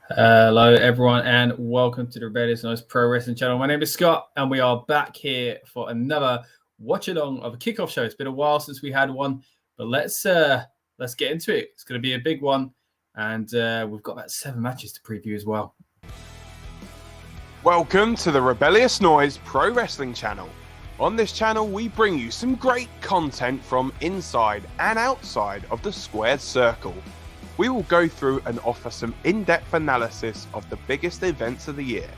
Hello, everyone, and welcome to the Rebellious Noise Pro Wrestling channel. My name is Scott, and we are back here for another watch-along of a kickoff show. It's been a while since we had one, but let's get into it. It's going to be a big one, and we've got about 7 matches to preview as well. Welcome to the Rebellious Noise Pro Wrestling channel. On this channel, we bring you some great content from inside and outside of the squared circle. We will go through and offer some in-depth analysis of the biggest events of the year,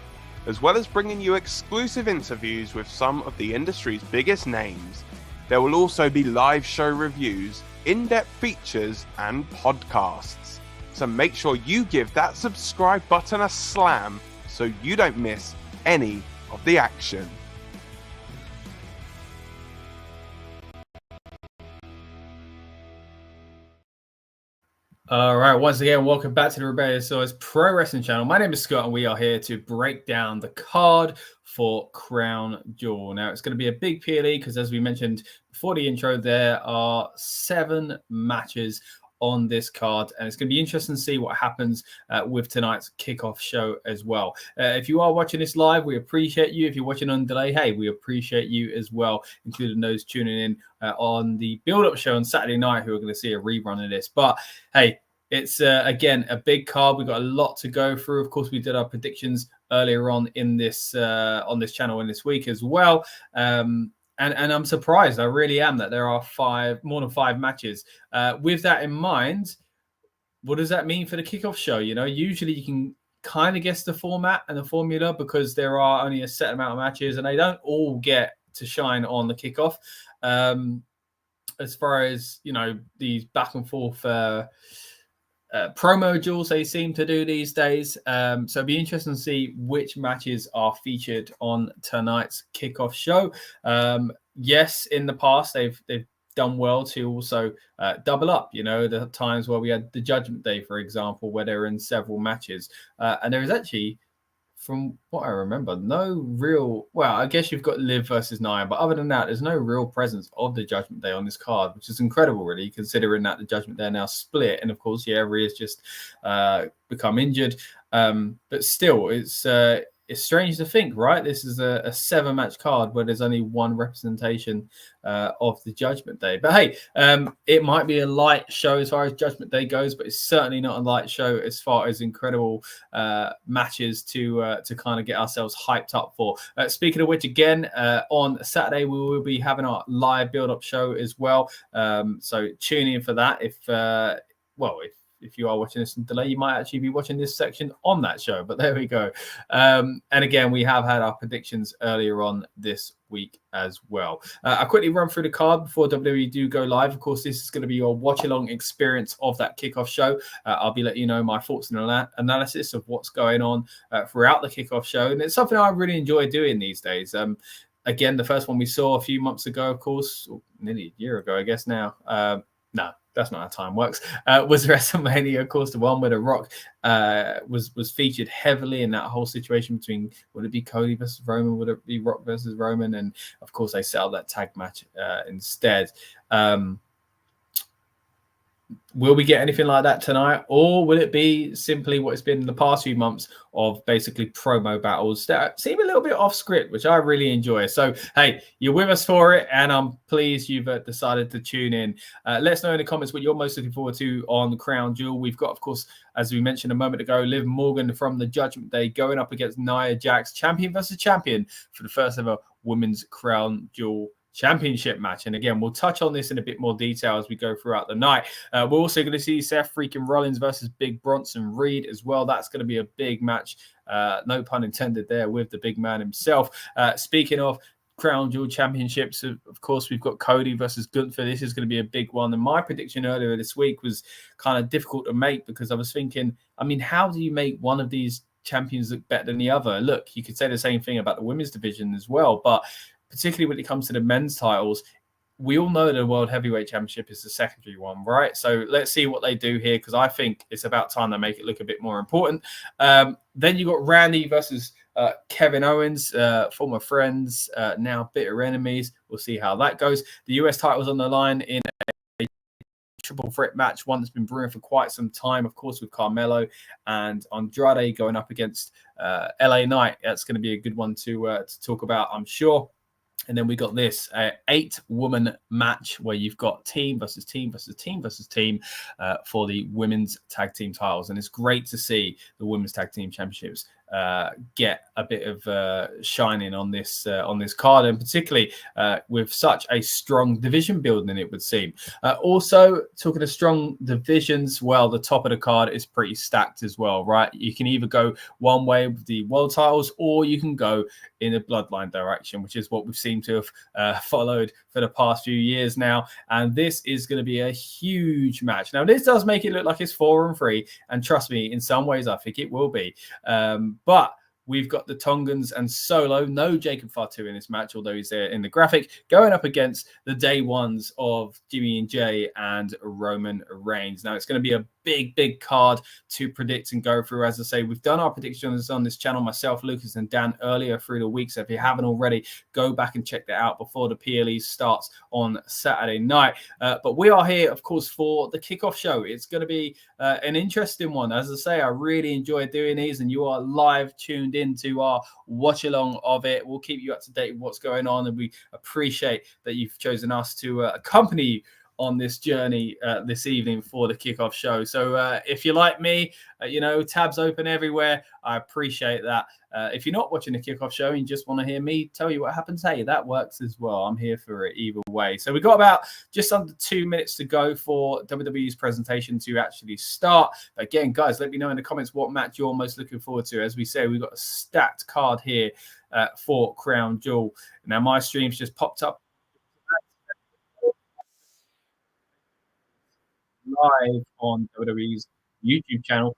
as well as bringing you exclusive interviews with some of the industry's biggest names. There will also be live show reviews, in-depth features, and podcasts. So make sure you give that subscribe button a slam so you don't miss any of the action. All right, once again, welcome back to the Rebellious Noise Pro Wrestling channel. My name is Scott, and we are here to break down the card for Crown Jewel. Now, it's going to be a big PLE because, as we mentioned before the intro, there are 7 matches on this card, and it's going to be interesting to see what happens with tonight's kickoff show as well. If you are watching this live, we appreciate you. If you're watching on delay, hey, we appreciate you as well, including those tuning in on the build-up show on Saturday night who are going to see a rerun of this. But hey, it's again a big card. We've got a lot to go through. Of course, we did our predictions earlier on in this channel in this week as well. And I'm surprised, I really am, that there are more than 5 matches. With that in mind, what does that mean for the kickoff show? You know, usually you can kind of guess the format and the formula because there are only a set amount of matches and they don't all get to shine on the kickoff. As far as, you know, these back and forth promo duels they seem to do these days. So it'll be interesting to see which matches are featured on tonight's kickoff show. Yes, in the past they've done well to also double up. You know, the times where we had the Judgment Day, for example, where they were in several matches, and there is actually, from what I remember, no real... Well, I guess you've got Liv versus Nia, but other than that, there's no real presence of the Judgment Day on this card, which is incredible, really, considering that the Judgment Day are now split. And, of course, yeah, Rhea's just become injured. But still, it's strange to think, right? This is a 7-match card where there's only one representation of the Judgment Day. But hey, it might be a light show as far as Judgment Day goes, but it's certainly not a light show as far as incredible matches to kind of get ourselves hyped up for. Speaking of which, again, on Saturday we will be having our live build-up show as well. So tune in for that. If you are watching this in delay, you might actually be watching this section on that show. But there we go. And again, we have had our predictions earlier on this week as well. I'll quickly run through the card before WWE do go live. Of course, this is going to be your watch-along experience of that kickoff show. I'll be letting you know my thoughts and analysis of what's going on throughout the kickoff show. And it's something I really enjoy doing these days. Again, the first one we saw a few months ago, of course, nearly a year ago, I guess now. No, that's not how time works. Was WrestleMania, of course, the one where The Rock was featured heavily in that whole situation between, would it be Cody versus Roman, would it be Rock versus Roman? And, of course, they set up that tag match instead. Will we get anything like that tonight? Or will it be simply what it's been in the past few months of basically promo battles that seem a little bit off script, which I really enjoy? So, hey, you're with us for it, and I'm pleased you've decided to tune in. Let us know in the comments what you're most looking forward to on Crown Jewel. We've got, of course, as we mentioned a moment ago, Liv Morgan from the Judgment Day going up against Nia Jax, champion versus champion, for the first ever Women's Crown Jewel Championship match. And again, we'll touch on this in a bit more detail as we go throughout the night. We're also going to see Seth freaking Rollins versus Big Bronson Reed as well. That's going to be a big match. No pun intended there, with the big man himself. Speaking of Crown Jewel Championships, of course, we've got Cody versus Gunther. This is going to be a big one. And my prediction earlier this week was kind of difficult to make because I was thinking, I mean, how do you make one of these champions look better than the other? Look, you could say the same thing about the women's division as well, but particularly when it comes to the men's titles, we all know the World Heavyweight Championship is the secondary one, right? So let's see what they do here, because I think it's about time they make it look a bit more important. Then you got Randy versus Kevin Owens, former friends, now bitter enemies. We'll see how that goes. The US title's on the line in a triple threat match, one that's been brewing for quite some time, of course, with Carmelo and Andrade going up against LA Knight. That's going to be a good one to talk about, I'm sure. And then we got this 8-woman match where you've got team versus team versus team versus team for the women's tag team titles. And it's great to see the women's tag team championships get a bit of shining on this card, and particularly with such a strong division building, it would seem. Also, talking of strong divisions, well, the top of the card is pretty stacked as well, right? You can either go one way with the world titles, or you can go in a Bloodline direction, which is what we've seemed to have followed for the past few years now. And this is going to be a huge match. Now, this does make it look like it's 4-3, and trust me, in some ways, I think it will be. But we've got the Tongans and Solo, no Jacob Fatu in this match, although he's there in the graphic, going up against the day ones of Jimmy and Jey and Roman Reigns. Now, it's going to be a big card to predict and go through. As I say, we've done our predictions on this channel, myself, Lucas, and Dan, earlier through the week. So if you haven't already, go back and check that out before the PLE starts on Saturday night. But we are here, of course, for the kickoff show. It's going to be an interesting one. As I say, I really enjoy doing these, and you are live tuned into our watch along of it. We'll keep you up to date with what's going on, and we appreciate that you've chosen us to accompany you on this journey this evening for the kickoff show. So if you're like me, tabs open everywhere. I appreciate that. If you're not watching the kickoff show and you just want to hear me tell you what happens, hey, that works as well. I'm here for it either way. So we've got about just under 2 minutes to go for WWE's presentation to actually start. But again, guys, let me know in the comments what match you're most looking forward to. As we say, we've got a stacked card here for Crown Jewel. Now, my stream's just popped up live on WWE's YouTube channel.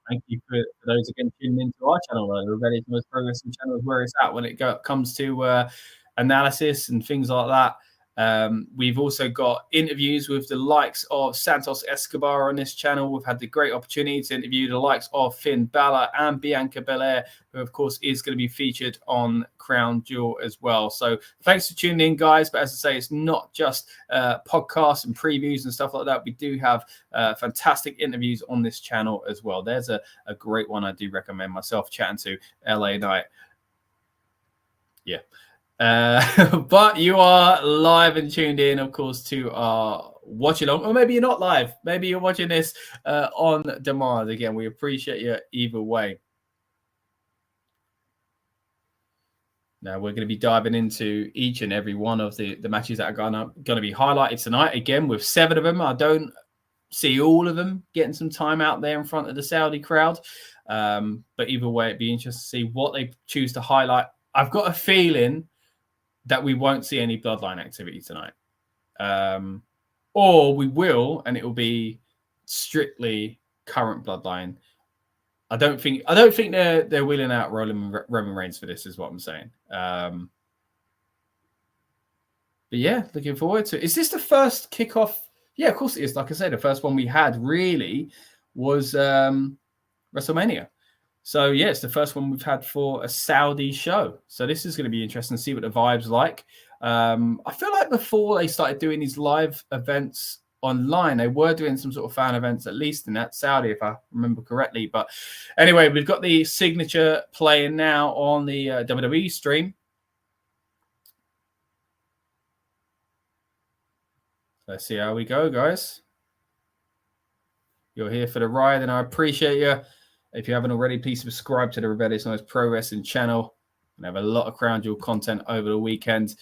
Thank you for those again tuning into our channel. The Rebellious Noise Progressing channel is where it's at when it comes to analysis and things like that. We've also got interviews with the likes of Santos Escobar on this channel. We've had the great opportunity to interview the likes of Finn Balor and Bianca Belair, who of course is going to be featured on Crown Jewel as well. So thanks for tuning in, guys. But as I say, it's not just podcasts and previews and stuff like that. We do have fantastic interviews on this channel as well. There's a great one I do recommend myself, chatting to LA Knight. Yeah. But you are live and tuned in, of course, to our watch along, or maybe you're not live. Maybe you're watching this on demand. Again, we appreciate you either way. Now we're going to be diving into each and every one of the matches that are going to be highlighted tonight. Again, with 7 of them. I don't see all of them getting some time out there in front of the Saudi crowd. But either way, it'd be interesting to see what they choose to highlight. I've got a feeling that we won't see any Bloodline activity tonight. Or we will, and it will be strictly current Bloodline. I don't think they're wheeling out Roman Reigns for this, is what I'm saying. But yeah, looking forward to it. Is this the first kickoff? Yeah, of course it is. Like I said, the first one we had really was WrestleMania. So, yeah, it's the first one we've had for a Saudi show. So this is going to be interesting to see what the vibe's like. I feel like before they started doing these live events online, they were doing some sort of fan events, at least in that Saudi, if I remember correctly. But anyway, we've got the signature playing now on the WWE stream. Let's see how we go, guys. You're here for the ride, and I appreciate you. If you haven't already, please subscribe to the Rebellious Noise Pro Wrestling channel. We have a lot of Crown Jewel content over the weekend.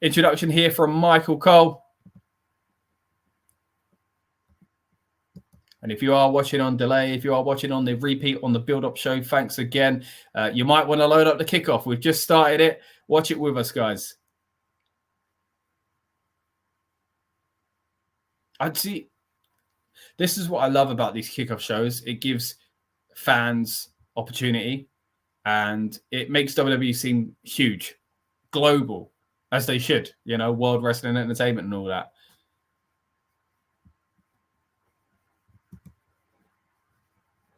Introduction here from Michael Cole. And if you are watching on delay, if you are watching on the repeat on the build-up show, thanks again. You might want to load up the kickoff. We've just started it. Watch it with us, guys. I'd see. This is what I love about these kickoff shows. It gives fans opportunity, and it makes WWE seem huge, global, as they should, World Wrestling Entertainment and all that.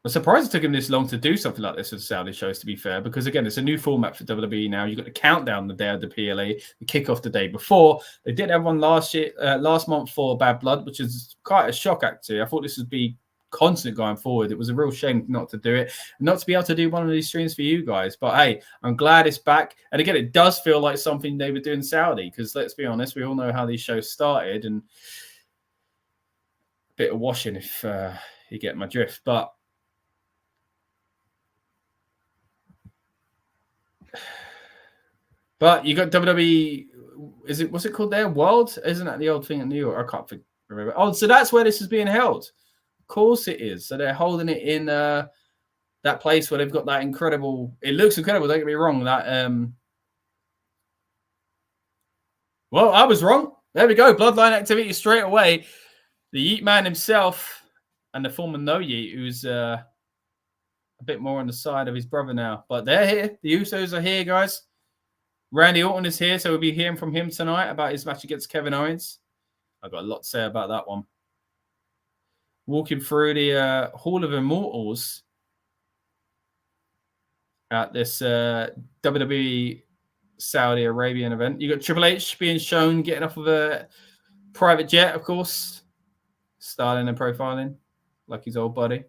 I'm surprised it took him this long to do something like this with Saudi shows, to be fair, because again, it's a new format for WWE now. You've got the countdown the day of the PLE, the kickoff the day before. They did have one last month for Bad Blood, which is quite a shock, actually. I thought this would be constant going forward. It was a real shame not to do it, not to be able to do one of these streams for you guys. But hey, I'm glad it's back. And again, it does feel like something they would do in Saudi, because let's be honest, we all know how these shows started, and a bit of washing if you get my drift. But you got WWE, what's it called there? World? Isn't that the old thing in New York? I can't remember. Oh, so that's where this is being held. Of course it is. So they're holding it in that place where they've got that incredible, it looks incredible, don't get me wrong. That well, I was wrong. There we go. Bloodline activity straight away. The Yeet Man himself and the former No Yeet, who's a bit more on the side of his brother now. But they're here. The Usos are here, guys. Randy Orton is here, so we'll be hearing from him tonight about his match against Kevin Owens. I've got a lot to say about that one. Walking through the Hall of Immortals at this WWE Saudi Arabian event. You got Triple H being shown getting off of a private jet, of course, styling and profiling like his old buddy.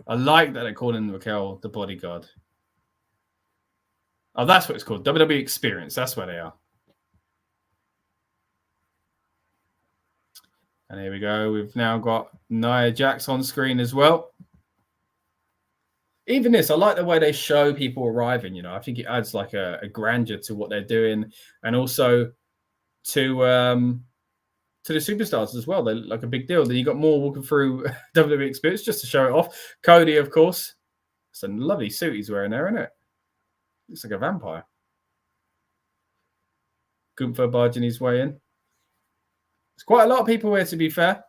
I like that they call him Raquel the bodyguard. Oh, that's what it's called. WWE Experience. That's where they are. And here we go. We've now got Nia Jax on screen as well. Even this, I like the way they show people arriving. You know, I think it adds like a grandeur to what they're doing, and also to the superstars as well. They're like a big deal. Then you got more walking through WWE Experience just to show it off. Cody, of course. It's a lovely suit he's wearing there, isn't it? Looks like a vampire. Gunther barging his way in. There's quite a lot of people here, to be fair.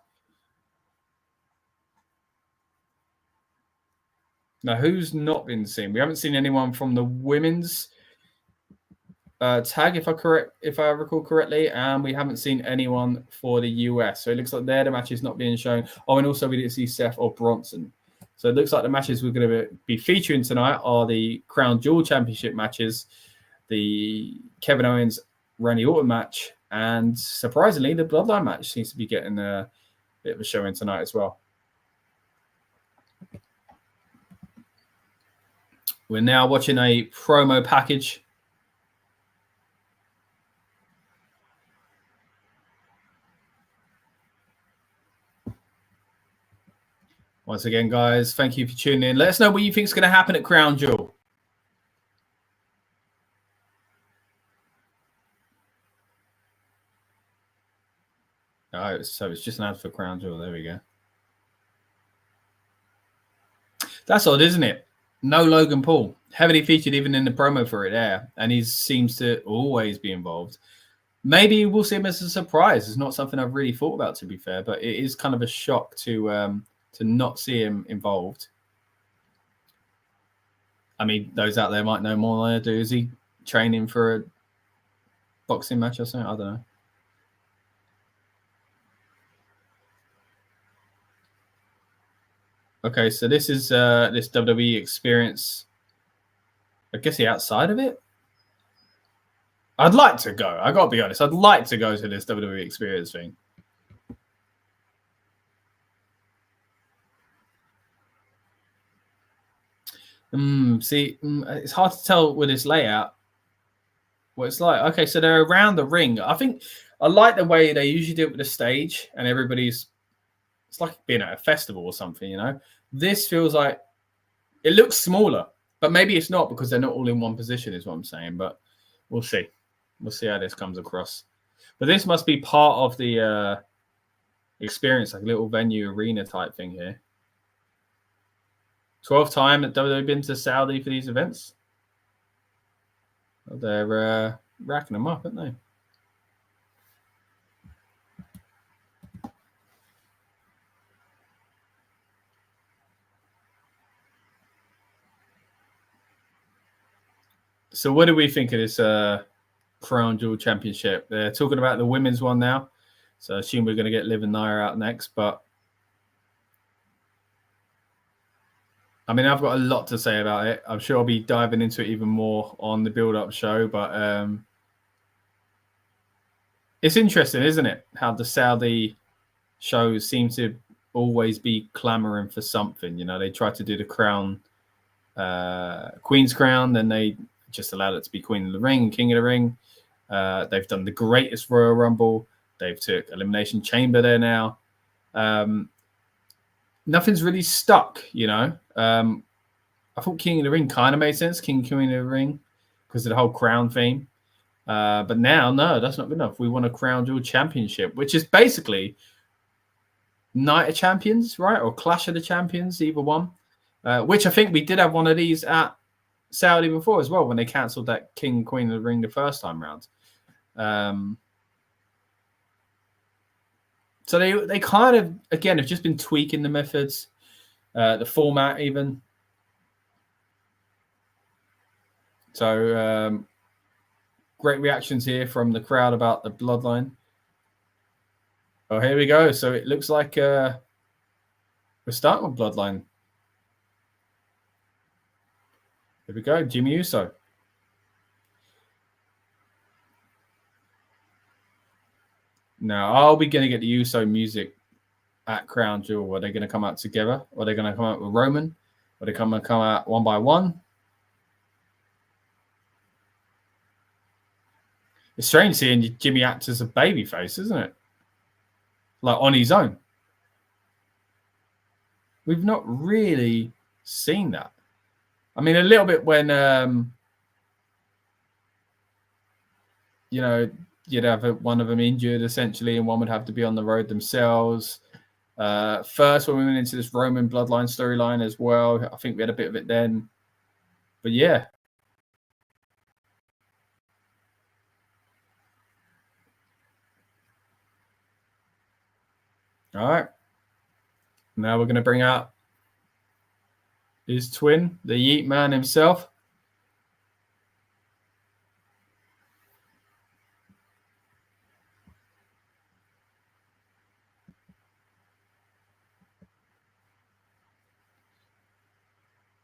Now, who's not been seen? We haven't seen anyone from the women's tag, if I recall correctly, and we haven't seen anyone for the US. So it looks like they're the matches not being shown. Oh, and also we didn't see Seth or Bronson. So it looks like the matches we're going to be featuring tonight are the Crown Jewel Championship matches, the Kevin Owens Randy Orton match, and surprisingly, the Bloodline match seems to be getting a bit of a showing tonight as well. We're now watching a promo package. Once again, guys, thank you for tuning in. Let us know what you think is going to happen at Crown Jewel. Oh, so it's just an ad for Crown Jewel. There we go. That's odd, isn't it? No Logan Paul. Heavily featured even in the promo for it there. And he seems to always be involved. Maybe we'll see him as a surprise. It's not something I've really thought about, to be fair. But it is kind of a shock to not see him involved. I mean, those out there might know more than I do. Is he training for a boxing match or something? I don't know. Okay, so this is this WWE Experience. I guess the outside of it. I'd like to go. I got to be honest. I'd like to go to this WWE Experience thing. It's hard to tell with this layout what it's like. Okay, so they're around the ring. I think I like the way they usually do it with the stage, and everybody's. It's like being at a festival or something, you know. This feels like it looks smaller, but maybe it's not because they're not all in one position, is what I'm saying. But we'll see. We'll see how this comes across. But this must be part of the experience, like a little venue arena type thing here. 12th time that WWE been to Saudi for these events. Well, they're racking them up, aren't they? So what do we think of this Crown Jewel Championship. They're talking about the women's one now. So I assume we're going to get Liv and Nia out next. But I mean, I've got a lot to say about it. I'm sure I'll be diving into it even more on the build-up show. But it's interesting, isn't it? How the Saudi shows seem to always be clamoring for something. You know, they tried to do the crown, Queen's Crown, then they just allowed it to be Queen of the Ring and King of the Ring. They've done the greatest Royal Rumble. They've took Elimination Chamber there now. Nothing's really stuck, you know. I thought King of the Ring kind of made sense, King of the Ring, because of the whole crown theme. But now, no, that's not good enough. We want a Crown Jewel Championship, which is basically Night of Champions, right? Or Clash of the Champions, either one. Which I think we did have one of these at Saudi before as well, when they cancelled that King Queen of the Ring the first time round. So they kind of, again, have just been tweaking the methods, the format even. So great reactions here from the crowd about the Bloodline. Oh, here we go. So it looks like we're starting with Bloodline. Here we go, Jey Uso. Now, are we going to get the Uso music at Crown Jewel? Are they going to come out together? Or are they going to come out with Roman? Or are they going to come out one by one? It's strange seeing Jimmy act as a babyface, isn't it? Like on his own. We've not really seen that. I mean, a little bit when, you know, you'd have one of them injured essentially, and one would have to be on the road themselves. First, when we went into this Roman Bloodline storyline as well, I think we had a bit of it then. But yeah. All right. Now we're going to bring out his twin, the Yeet Man himself.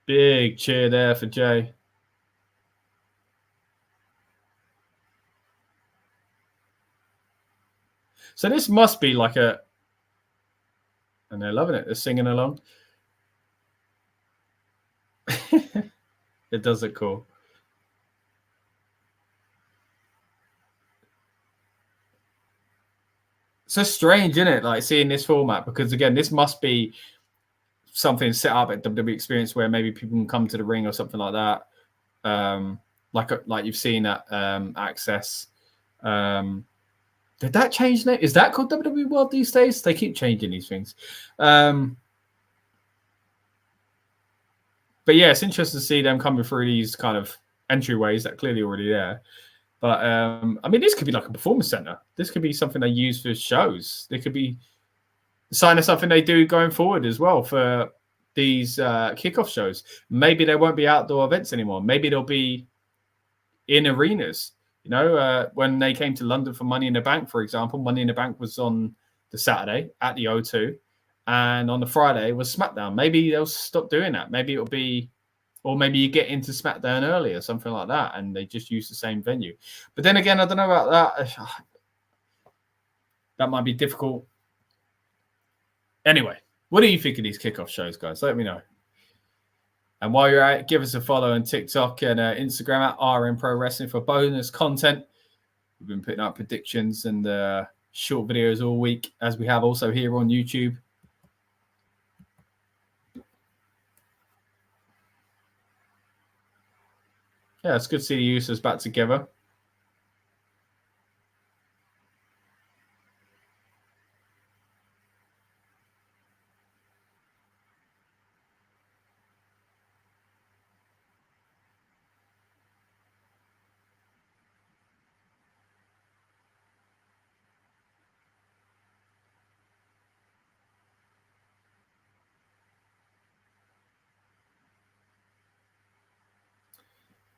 Big cheer there for Jey. So this must be like a... And they're loving it. They're singing along. It does look cool. So strange, isn't it? Like seeing this format, because again, this must be something set up at WWE Experience where maybe people can come to the ring or something like that. Like you've seen at Access. Did that change name? Is that called WWE World these days? They keep changing these things. But yeah, it's interesting to see them coming through these kind of entryways that are clearly already there. But I mean, this could be like a performance center. This could be something they use for shows. They could be a sign of something they do going forward as well for these kickoff shows. Maybe there won't be outdoor events anymore. Maybe they'll be in arenas. You know, when they came to London for Money in the Bank, for example, Money in the Bank was on the Saturday at the O2. And on the Friday was SmackDown. Maybe they'll stop doing that. Maybe it'll be, or maybe you get into SmackDown early or something like that, and they just use the same venue. But then again, I don't know about that. That might be difficult. Anyway, what do you think of these kickoff shows, guys? Let me know. And while you're at it, give us a follow on TikTok and Instagram at RM Pro Wrestling for bonus content. We've been putting out predictions and short videos all week, as we have also here on YouTube. Yeah, it's good to see the Usos back together.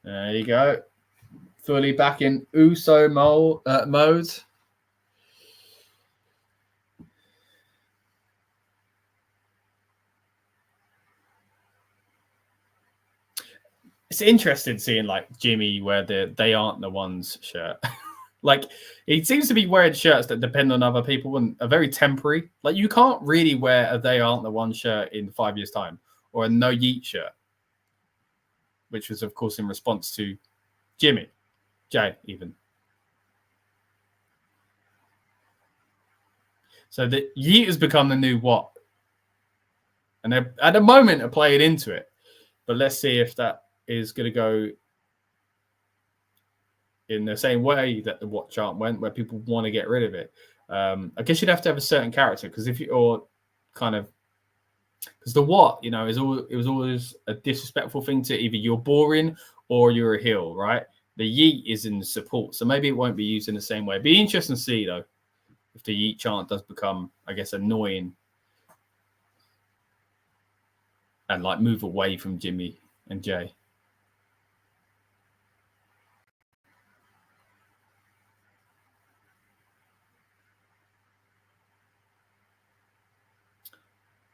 There you go. fully back in Uso mode. It's interesting seeing like Jimmy wear the "They Aren't the Ones" shirt. Like, he seems to be wearing shirts that depend on other people and are very temporary. Like, you can't really wear a "They Aren't the One" shirt in 5 years' time, or a "No Yeet" shirt, which was, of course, in response to Jey, even. So the Yeet has become the new what? And they're, at the moment, are playing into it. But let's see if that is going to go in the same way that the what chant went, where people want to get rid of it. I guess you'd have to have a certain character, because if you're kind of, because the what, it was always a disrespectful thing to either you're boring or you're a heel, right? The yeet is in the support, so maybe it won't be used in the same way. Be interesting to see though if the yeet chant does become, I guess, annoying and like move away from Jimmy and Jey.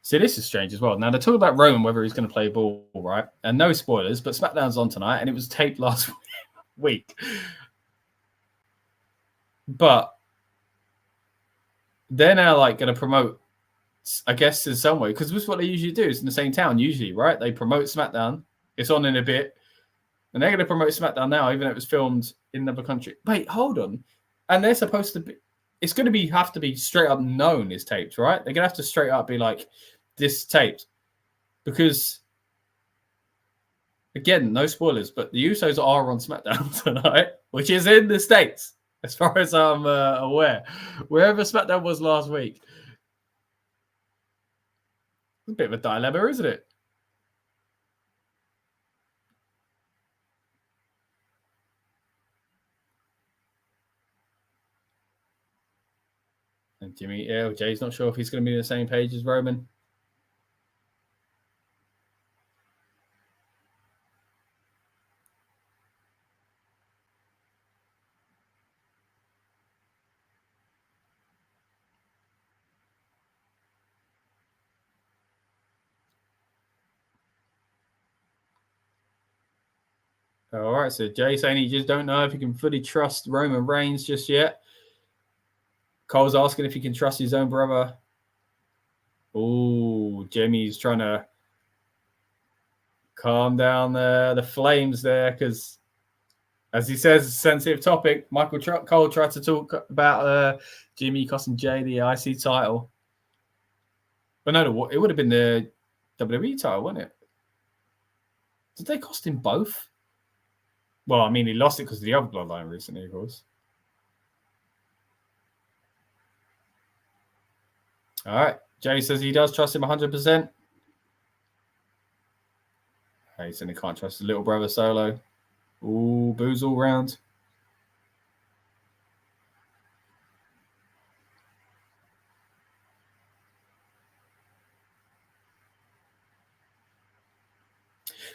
See, this is strange as well. Now, they're talking about Roman, whether he's going to play ball, right? And no spoilers, but SmackDown's on tonight, and it was taped last week. But they're now like going to promote, I guess, in some way, because this is what they usually do. It's in the same town, usually, right? They promote SmackDown. It's on in a bit. And they're going to promote SmackDown now, even though it was filmed in another country. Wait, hold on. And they're supposed to be, it's going to have to be straight up known is taped, right? They're going to have to straight up be like, this taped. Because, again, no spoilers, but the Usos are on SmackDown tonight, which is in the States, as far as I'm aware. Wherever SmackDown was last week. It's a bit of a dilemma, isn't it? And Jimmy, Jay's not sure if he's going to be on the same page as Roman. All right, so Jay saying he just don't know if he can fully trust Roman Reigns just yet. Cole's asking if he can trust his own brother. Oh, Jimmy's trying to calm down the flames there, because, as he says, it's a sensitive topic. Cole tried to talk about Jimmy costing Jay the IC title. But no, it would have been the WWE title, wouldn't it? Did they cost him both? Well, I mean, he lost it because of the other Bloodline recently, of course. All right. Jay says he does trust him 100%. He said he can't trust his little brother Solo. Ooh, booze all round.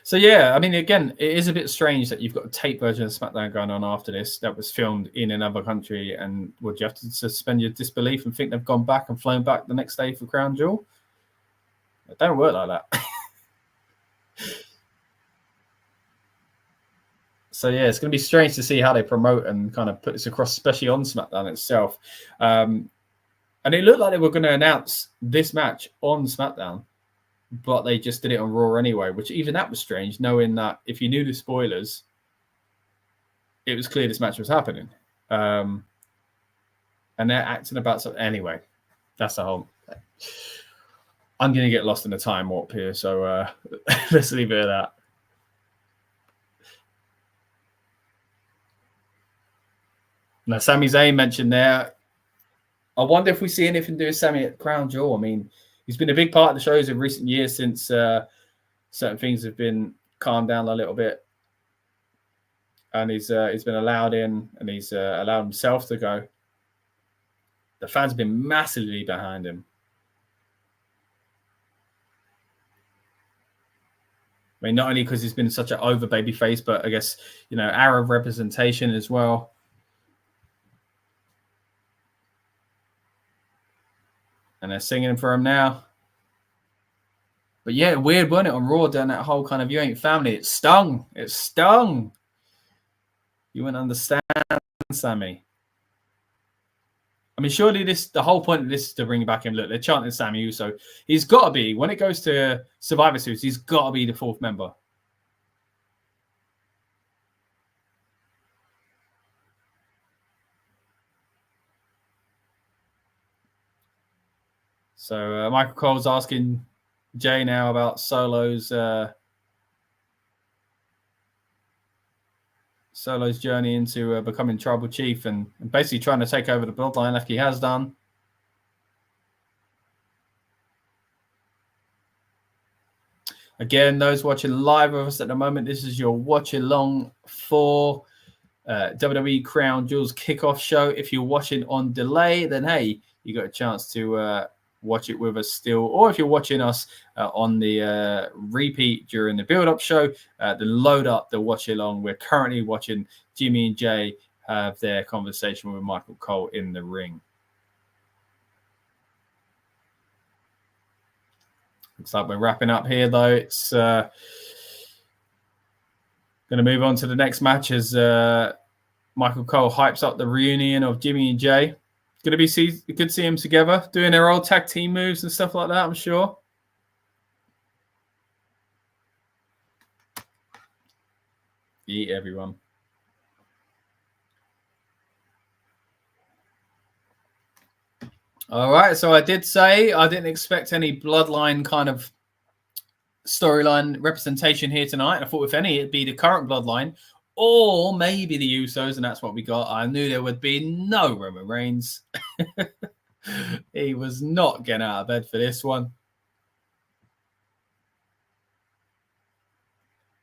So, yeah, I mean, again, it is a bit strange that you've got a tape version of SmackDown going on after this that was filmed in another country, and would you have to suspend your disbelief and think they've gone back and flown back the next day for Crown Jewel? It don't work like that. So, yeah, it's going to be strange to see how they promote and kind of put this across, especially on SmackDown itself. And it looked like they were going to announce this match on SmackDown, but they just did it on Raw anyway, which even that was strange, knowing that if you knew the spoilers, it was clear this match was happening. And they're acting about something. Anyway, that's the whole... I'm going to get lost in the time warp here, so let's leave it at that. Now, Sami Zayn mentioned there, I wonder if we see anything to do with Sami at Crown Jewel. I mean, he's been a big part of the shows in recent years since certain things have been calmed down a little bit. And he's been allowed in, and he's allowed himself to go. The fans have been massively behind him. I mean, not only because he's been such an over babyface, but I guess, you know, Arab representation as well. And they're singing for him now. But yeah, weird, wasn't it, on Raw, doing that whole kind of "you ain't family." It stung. It stung. You wouldn't understand, Sammy. I mean, surely the whole point of this is to bring back him. Look, they're chanting Sammy Uso. He's got to be, when it goes to Survivor Series, he's got to be the 4th member. So Michael Cole's asking Jey now about Solo's journey into becoming Tribal Chief and basically trying to take over the Bloodline like he has done. Again, those watching live with us at the moment, this is your watch along for WWE Crown Jewel's kickoff show. If you're watching on delay, then hey, you got a chance to watch it with us still. Or if you're watching us on the repeat during the build-up show, then load up the watch along. We're currently watching Jimmy and Jey have their conversation with Michael Cole in the ring. Looks like we're wrapping up here, though. It's going to move on to the next match as Michael Cole hypes up the reunion of Jimmy and Jey. Going to be good to see them together, doing their old tag team moves and stuff like that, I'm sure. Eat everyone. All right, so I did say I didn't expect any Bloodline kind of storyline representation here tonight. I thought, if any, it'd be the current Bloodline or maybe the Usos, and that's what we got. I knew there would be no Roman Reigns. He was not getting out of bed for this one.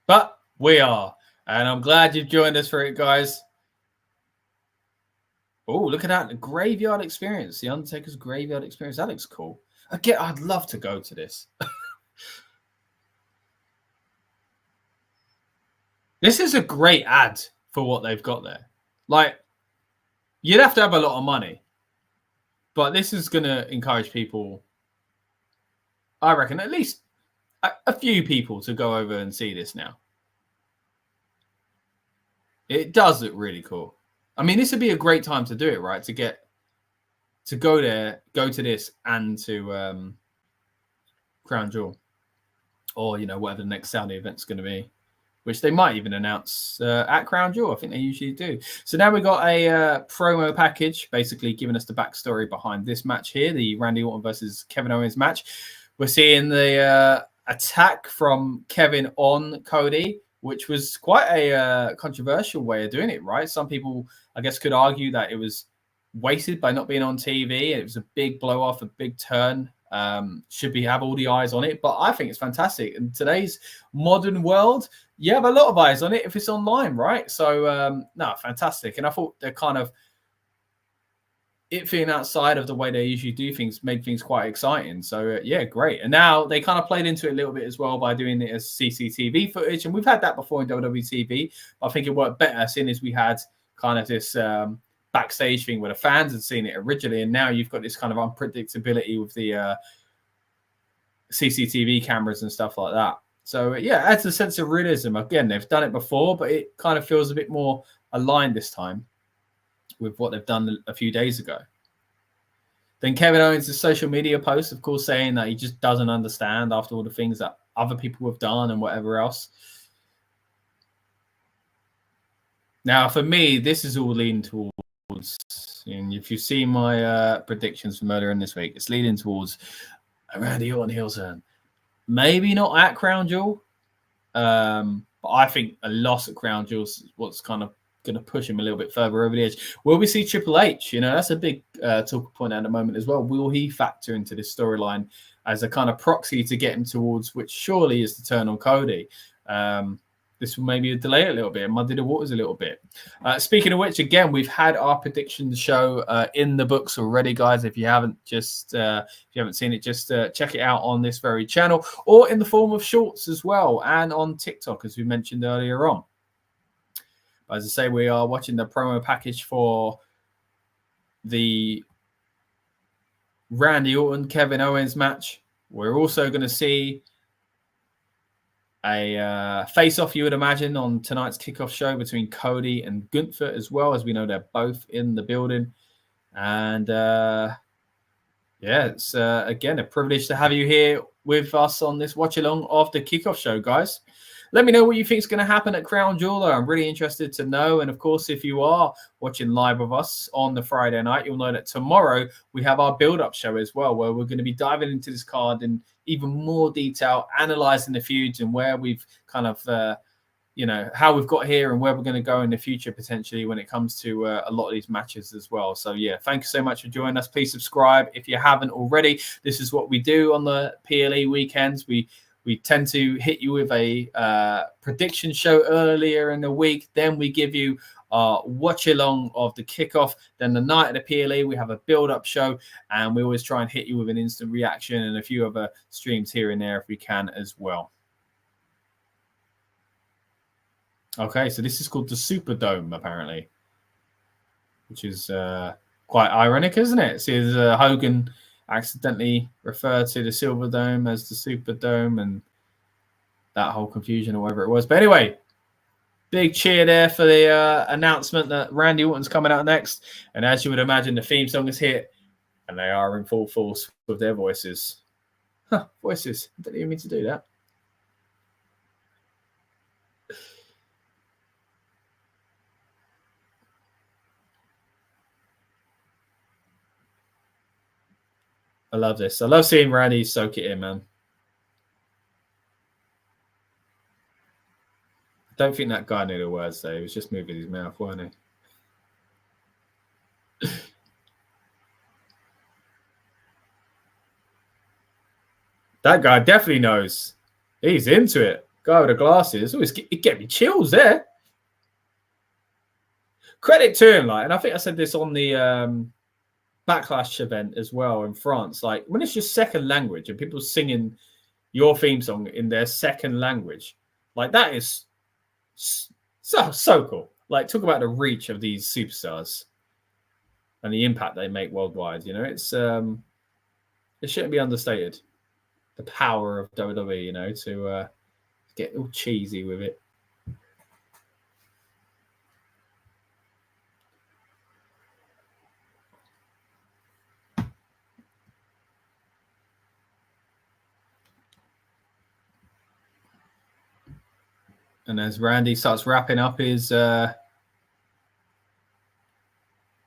But we are, and I'm glad you've joined us for it, guys. Oh, look at that. The Graveyard Experience. The Undertaker's Graveyard Experience. That looks cool. Again, I'd love to go to this. This is a great ad for what they've got there. Like, you'd have to have a lot of money. But this is going to encourage people, I reckon, at least a few people to go over and see this now. It does look really cool. I mean, this would be a great time to do it, right? To go there, go to this, and to Crown Jewel, or whatever the next Saudi event's going to be, which they might even announce at Crown Jewel. I think they usually do. So now we got a promo package, basically giving us the backstory behind this match here, the Randy Orton versus Kevin Owens match. We're seeing the attack from Kevin on Cody, which was quite a controversial way of doing it, right? Some people, I guess, could argue that it was wasted by not being on TV. It was a big blow off, a big turn. Should have all the eyes on it, but I think it's fantastic. In today's modern world, you have a lot of eyes on it if it's online, right? So, no, fantastic. And I thought they're kind of it feeling outside of the way they usually do things made things quite exciting. So, yeah, great. And now they kind of played into it a little bit as well by doing it as CCTV footage. And we've had that before in WWE TV, but I think it worked better seeing as we had kind of this backstage thing where the fans had seen it originally. And now you've got this kind of unpredictability with the CCTV cameras and stuff like that. So, yeah, it adds a sense of realism. Again, they've done it before, but it kind of feels a bit more aligned this time with what they've done a few days ago. Then Kevin Owens' social media post, of course, saying that he just doesn't understand after all the things that other people have done and whatever else. Now, for me, this is all leaning towards, and if you see my predictions from earlier in this week, it's leading towards a Randy Orton heel turn. Maybe not at Crown Jewel, but I think a loss at Crown Jewel is what's kind of going to push him a little bit further over the edge. Will we see Triple H? That's a big talk point at the moment as well. Will he factor into this storyline as a kind of proxy to get him towards, which surely is the turn on Cody? The this will maybe delay a little bit and muddy the waters a little bit. Speaking of which, again, we've had our prediction show in the books already, guys. If you haven't seen it, just check it out on this very channel or in the form of shorts as well, and on TikTok, as we mentioned earlier on. As I say, we are watching the promo package for the Randy Orton, Kevin Owens match. We're also going to see a face-off, you would imagine, on tonight's kickoff show between Cody and Gunther as well, as we know they're both in the building. And yeah, it's again a privilege to have you here with us on this watch-along of the kickoff show, guys. Let me know what you think is going to happen at Crown Jewel. I'm really interested to know. And of course, if you are watching live with us on the Friday night, you'll know that tomorrow we have our build-up show as well, where we're going to be diving into this card in even more detail, analyzing the feuds and where we've kind of, how we've got here and where we're going to go in the future potentially when it comes to a lot of these matches as well. So yeah, thank you so much for joining us. Please subscribe if you haven't already. This is what we do on the PLE weekends. We tend to hit you with a prediction show earlier in the week. Then we give you our watch along of the kickoff. Then the night of the PLE, we have a build-up show. And we always try and hit you with an instant reaction and a few other streams here and there if we can as well. Okay, so this is called the Superdome, apparently. Which is quite ironic, isn't it? See, Hogan accidentally referred to the Silver Dome as the Superdome and that whole confusion or whatever it was. But anyway, big cheer there for the announcement that Randy Orton's coming out next. And as you would imagine, the theme song is hit and they are in full force with their voices. Voices. I didn't even mean to do that. I love this. I love seeing Randy soak it in, man. I don't think that guy knew the words, though. He was just moving his mouth, wasn't he? That guy definitely knows. He's into it. Guy with the glasses. Always get me chills there. Credit to him, and I think I said this on the Backlash event as well in France. Like, when it's your second language and people singing your theme song in their second language, like, that is so cool. Like, talk about the reach of these superstars and the impact they make worldwide. It's it shouldn't be understated, the power of WWE, to get all cheesy with it. And as Randy starts wrapping up his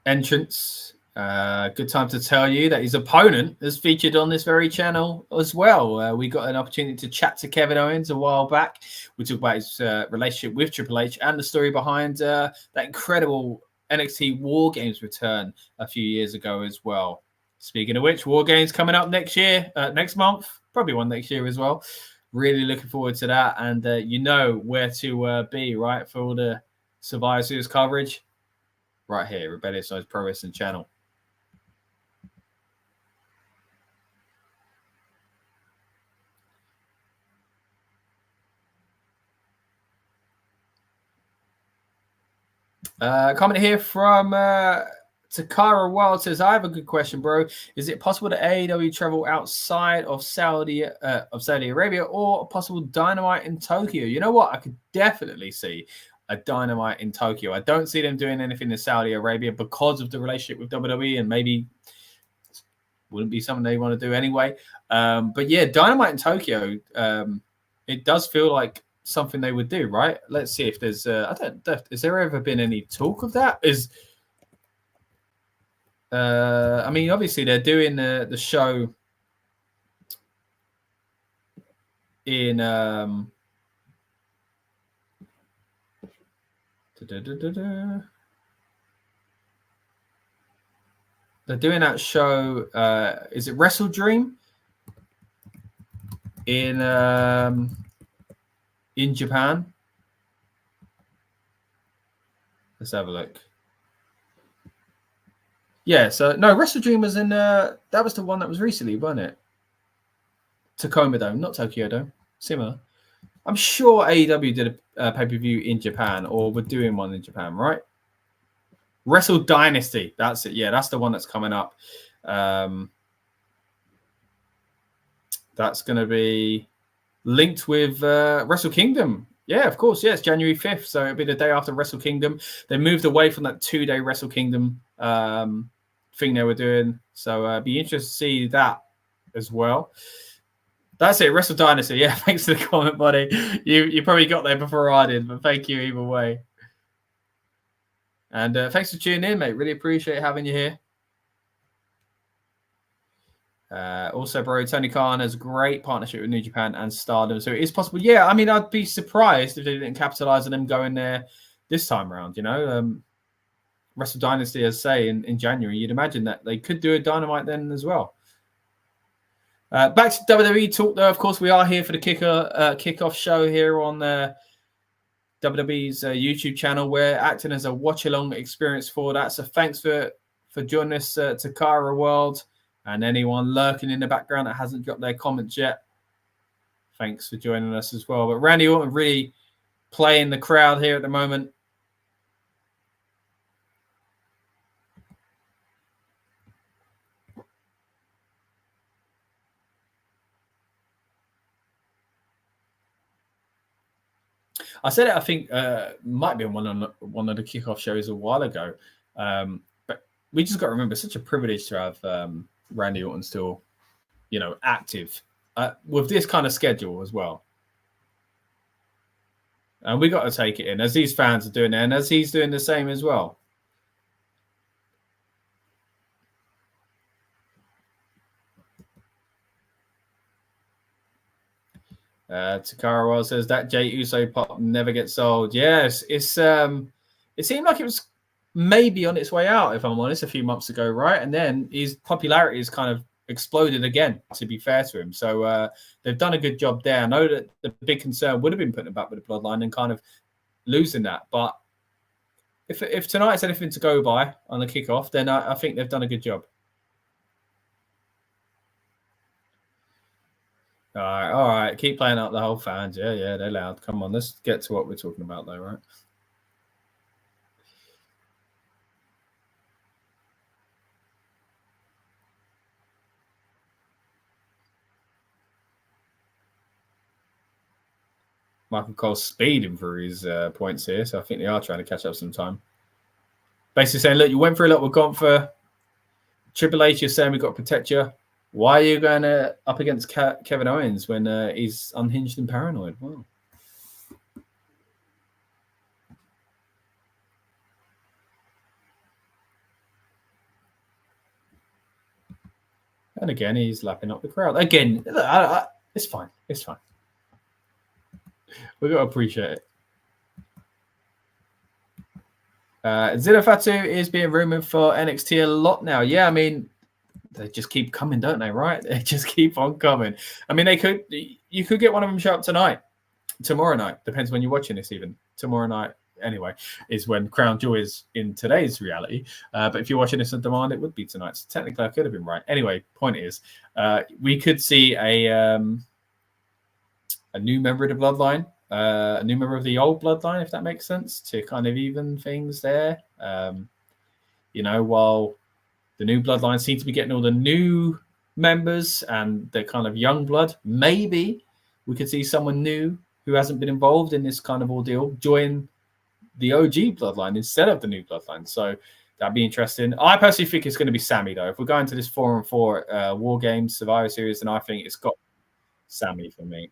entrance, good time to tell you that his opponent is featured on this very channel as well. We got an opportunity to chat to Kevin Owens a while back. We talked about his relationship with Triple H and the story behind that incredible NXT War Games return a few years ago as well. Speaking of which, War Games coming up next year, next month, probably one next year as well. Really looking forward to that. And you know where to be, right, for all the Survivor Series coverage? Right here, Rebellious Noise Pro Wrestling channel. Comment here from Takara Wild says, I have a good question, bro. Is it possible that AEW travel outside of Saudi Arabia, or a possible Dynamite in Tokyo? You know what? I could definitely see a Dynamite in Tokyo. I don't see them doing anything in Saudi Arabia because of the relationship with WWE, and maybe wouldn't be something they want to do anyway. But yeah, Dynamite in Tokyo, it does feel like something they would do, right? Let's see if there's has there ever been any talk of that? I mean, obviously they're doing the show in they're doing that show. Is it Wrestle Dream in Japan? Let's have a look. Yeah, so no, Wrestle Dream was in that was the one that was recently, wasn't it? Tacoma Dome, not Tokyo Dome. Similar. I'm sure AEW did a pay-per-view in Japan, or we're doing one in Japan, right? Wrestle Dynasty. That's it. Yeah, that's the one that's coming up. That's going to be linked with Wrestle Kingdom. Yeah, of course. Yeah, it's January 5th. So it'll be the day after Wrestle Kingdom. They moved away from that 2-day Wrestle Kingdom thing they were doing. So be interested to see that as well. That's it, Wrestle Dynasty. Yeah, thanks for the comment, buddy. You probably got there before I did, but thank you either way. And thanks for tuning in, mate. Really appreciate having you here. Also, bro, Tony Khan has a great partnership with New Japan and Stardom, so it is possible. Yeah, I mean, I'd be surprised if they didn't capitalize on them going there this time around. You know, Wrestle Dynasty, as I say, in January, you'd imagine that they could do a Dynamite then as well. Back to WWE talk, though. Of course, we are here for the kickoff show here on WWE's YouTube channel. We're acting as a watch-along experience for that. So thanks for joining us, Takara World, and anyone lurking in the background that hasn't dropped their comments yet. Thanks for joining us as well. But Randy Orton really playing the crowd here at the moment. I said it, I think, might be on one of the kickoff shows a while ago. But we just got to remember, it's such a privilege to have Randy Orton still, you know, active with this kind of schedule as well. And we got to take it in, as these fans are doing it, and as he's doing the same as well. Takara Wild says that Jey Uso pop never gets old. Yes, it seemed like it was maybe on its way out, if I'm honest, a few months ago, right? And then his popularity has kind of exploded again, to be fair to him. So they've done a good job there. I know that the big concern would have been putting him back with the Bloodline and kind of losing that. But if tonight's anything to go by on the kickoff, then I think they've done a good job. All right. Keep playing up the whole fans. Yeah, they're loud. Come on, let's get to what we're talking about, though, right? Michael Cole's speeding for his points here, so I think they are trying to catch up some time. Basically saying, look, you went through a lot with Gunther. Triple H, you're saying we've got to protect you. Why are you going up against Kevin Owens when he's unhinged and paranoid? Wow. And again, he's lapping up the crowd. Again, it's fine. It's fine. We've got to appreciate it. Zilla Fatu is being rumored for NXT a lot now. Yeah, I mean, they just keep coming, don't they? Right? They just keep on coming. I mean, you could get one of them show up tomorrow night. Depends when you're watching this. Even tomorrow night, anyway, is when Crown Jewel is in today's reality. But if you're watching this on demand, it would be tonight. So technically, I could have been right. Anyway, point is, we could see a new member of the Bloodline. A new member of the old Bloodline, if that makes sense, to kind of even things there. You know, while the new Bloodline seems to be getting all the new members and the kind of young blood, maybe we could see someone new who hasn't been involved in this kind of ordeal join the OG Bloodline instead of the new Bloodline. So that'd be interesting. I personally think it's going to be Sammy, though. If we're going to this 4-on-4 War Games Survivor Series, then I think it's got Sammy for me.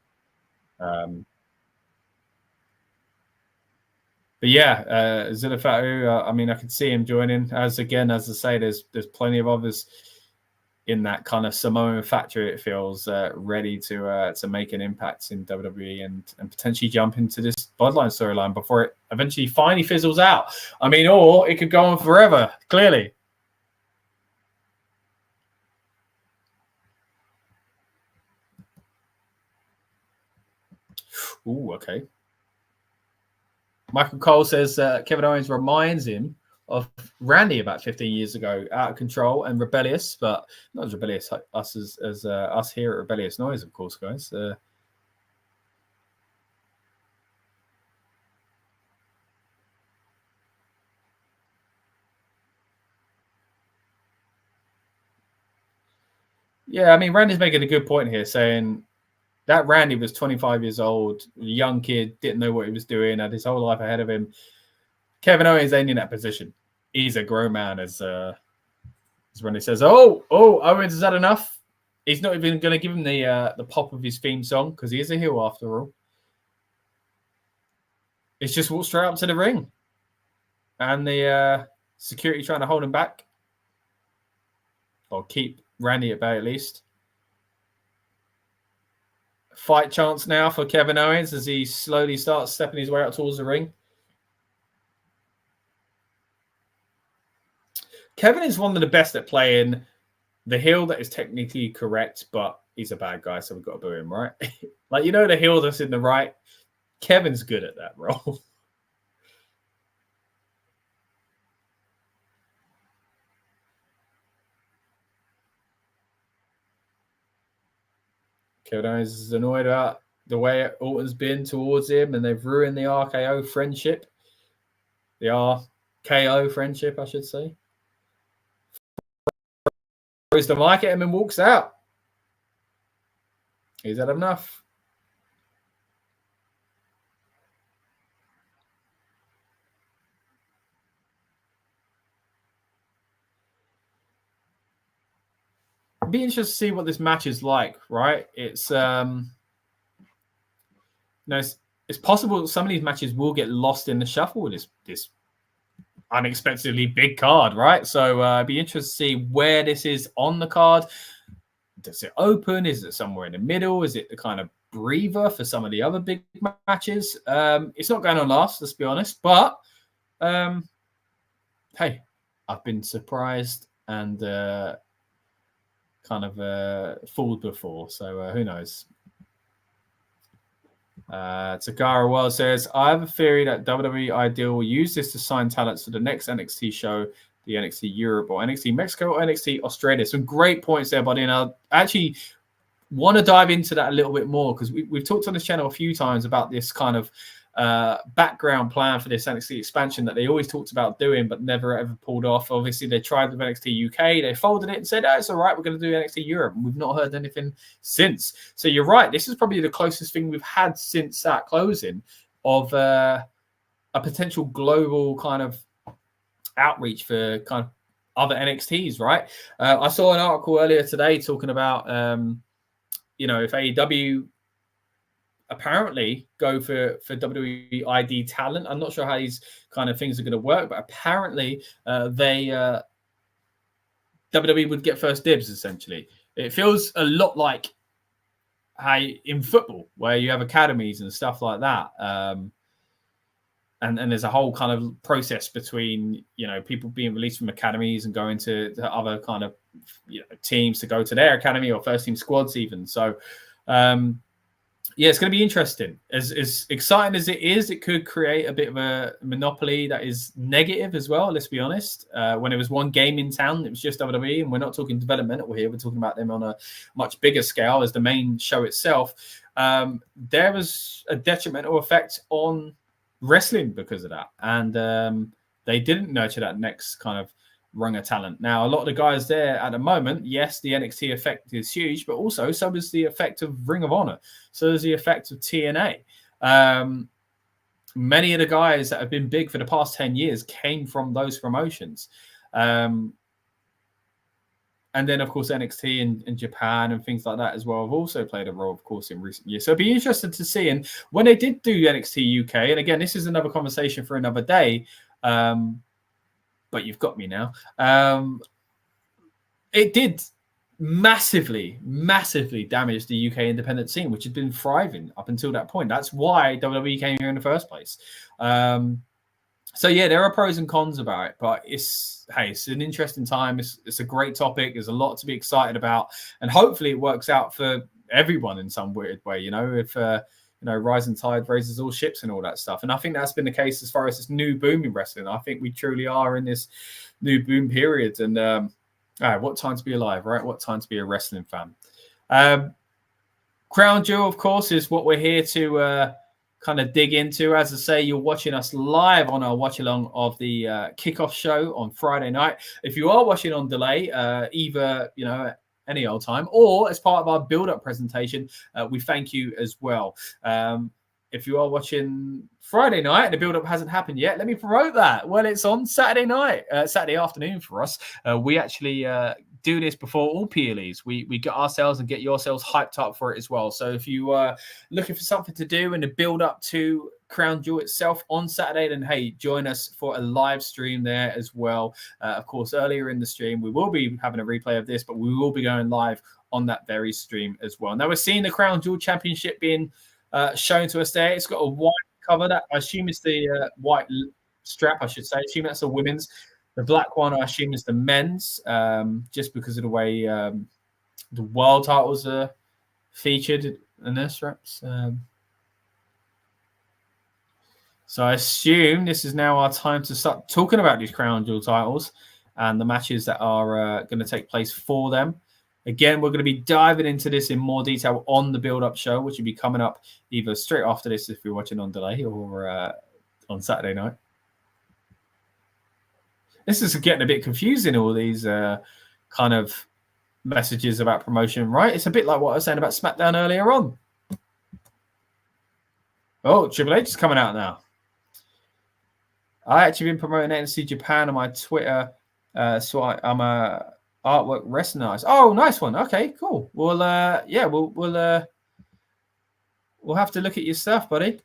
But yeah, Zilla Fatu, I mean, I could see him joining. As I say, there's plenty of others in that kind of Samoan factory. It feels ready to make an impact in WWE and potentially jump into this Bloodline storyline before it eventually finally fizzles out. I mean, or it could go on forever. Clearly. Ooh, okay. Michael Cole says Kevin Owens reminds him of Randy about 15 years ago, out of control and rebellious, but not as rebellious us as us here at Rebellious Noise, of course, guys. Yeah, I mean, Randy's making a good point here, saying that Randy was 25 years old, a young kid, didn't know what he was doing, had his whole life ahead of him. Kevin Owens ain't in that position. He's a grown man, as Randy says. Oh, Owens has had enough. He's not even going to give him the pop of his theme song because he is a heel after all. It's just walked straight up to the ring, and the security trying to hold him back or keep Randy at bay at least. Fight chance now for Kevin Owens as he slowly starts stepping his way out towards the ring. Kevin is one of the best at playing the heel that is technically correct, but he's a bad guy, so we've got to boo him, right? Like, you know, the heel that's in the right. Kevin's good at that role. Kevin Owens is annoyed about the way Orton's been towards him, and they've ruined the RKO friendship. The RKO friendship, I should say. Throws the mic at him and walks out. He's had enough. It'd be interesting to see what this match is like, right? It's it's possible that some of these matches will get lost in the shuffle with this unexpectedly big card, right? So it'd be interesting to see where this is on the card. Does it open? Is it somewhere in the middle? Is it the kind of breather for some of the other big matches? It's not going on last, let's be honest. But hey, I've been surprised and kind of fooled before, so who knows? Tagara World says, I have a theory that WWE Ideal will use this to sign talents for the next NXT show, the NXT Europe or NXT Mexico or NXT Australia. Some great points there, buddy. And I actually want to dive into that a little bit more because we've talked on this channel a few times about this kind of background plan for this NXT expansion that they always talked about doing but never ever pulled off. Obviously, they tried with NXT UK, they folded it and said, oh, it's all right, we're going to do NXT Europe. And we've not heard anything since. So you're right, this is probably the closest thing we've had since that closing of a potential global kind of outreach for kind of other NXTs, right? I saw an article earlier today talking about, if AEW apparently go for WWE ID talent. I'm not sure how these kind of things are going to work, but apparently WWE would get first dibs, essentially. It feels a lot like in football, where you have academies and stuff like that. And there's a whole kind of process between, people being released from academies and going to other kind of teams to go to their academy or first team squads even. So, yeah, it's going to be interesting. As exciting as it is, it could create a bit of a monopoly that is negative as well, let's be honest. When it was one game in town, it was just WWE, and we're not talking developmental here. We're talking about them on a much bigger scale as the main show itself. There was a detrimental effect on wrestling because of that. And they didn't nurture that next kind of rung of talent. Now, a lot of the guys there at the moment, yes, the NXT effect is huge, but also so is the effect of Ring of Honor. So is the effect of TNA. Many of the guys that have been big for the past 10 years came from those promotions. And then, of course, NXT in Japan and things like that as well have also played a role, of course, in recent years. So it'd be interesting to see. And when they did do NXT UK, and again, this is another conversation for another day, but you've got me now. It did massively damage the UK independent scene, which had been thriving up until that point. That's why WWE came here in the first place. So yeah, there are pros and cons about it, but it's an interesting time. It's a great topic. There's a lot to be excited about, and hopefully it works out for everyone in some weird way. If rising tide raises all ships and all that stuff. And I think that's been the case as far as this new boom in wrestling. I think we truly are in this new boom period. And what time to be alive, right? What time to be a wrestling fan. Crown Jewel, of course, is what we're here to kind of dig into. As I say, you're watching us live on our watch along of the Kickoff show on Friday night. If you are watching on delay, either any old time or as part of our build-up presentation, we thank you as well. If you are watching Friday night and the build-up hasn't happened yet, let me promote that. Well, it's on Saturday night, Saturday afternoon for us. We actually do this before all PLEs. We get ourselves and get yourselves hyped up for it as well. So if you are looking for something to do in the build-up to Crown Jewel itself on Saturday, then hey, join us for a live stream there as well. Of course, earlier in the stream, we will be having a replay of this, but we will be going live on that very stream as well. Now we're seeing the Crown Jewel Championship being shown to us there. It's got a white cover that I assume is the white strap, I should say. I assume that's the women's. The black one, I assume, is the men's, just because of the way the world titles are featured in their straps. So I assume this is now our time to start talking about these Crown Jewel titles and the matches that are going to take place for them. Again, we're going to be diving into this in more detail on the build-up show, which will be coming up either straight after this if you're watching on delay or on Saturday night. This is getting a bit confusing, all these kind of messages about promotion, right? It's a bit like what I was saying about SmackDown earlier on. Oh, Triple H is coming out now. I actually been promoting NXT Japan on my Twitter, so I'm a artwork wrestling artist. Oh, nice one. Okay, cool. Well, we'll have to look at your stuff, buddy.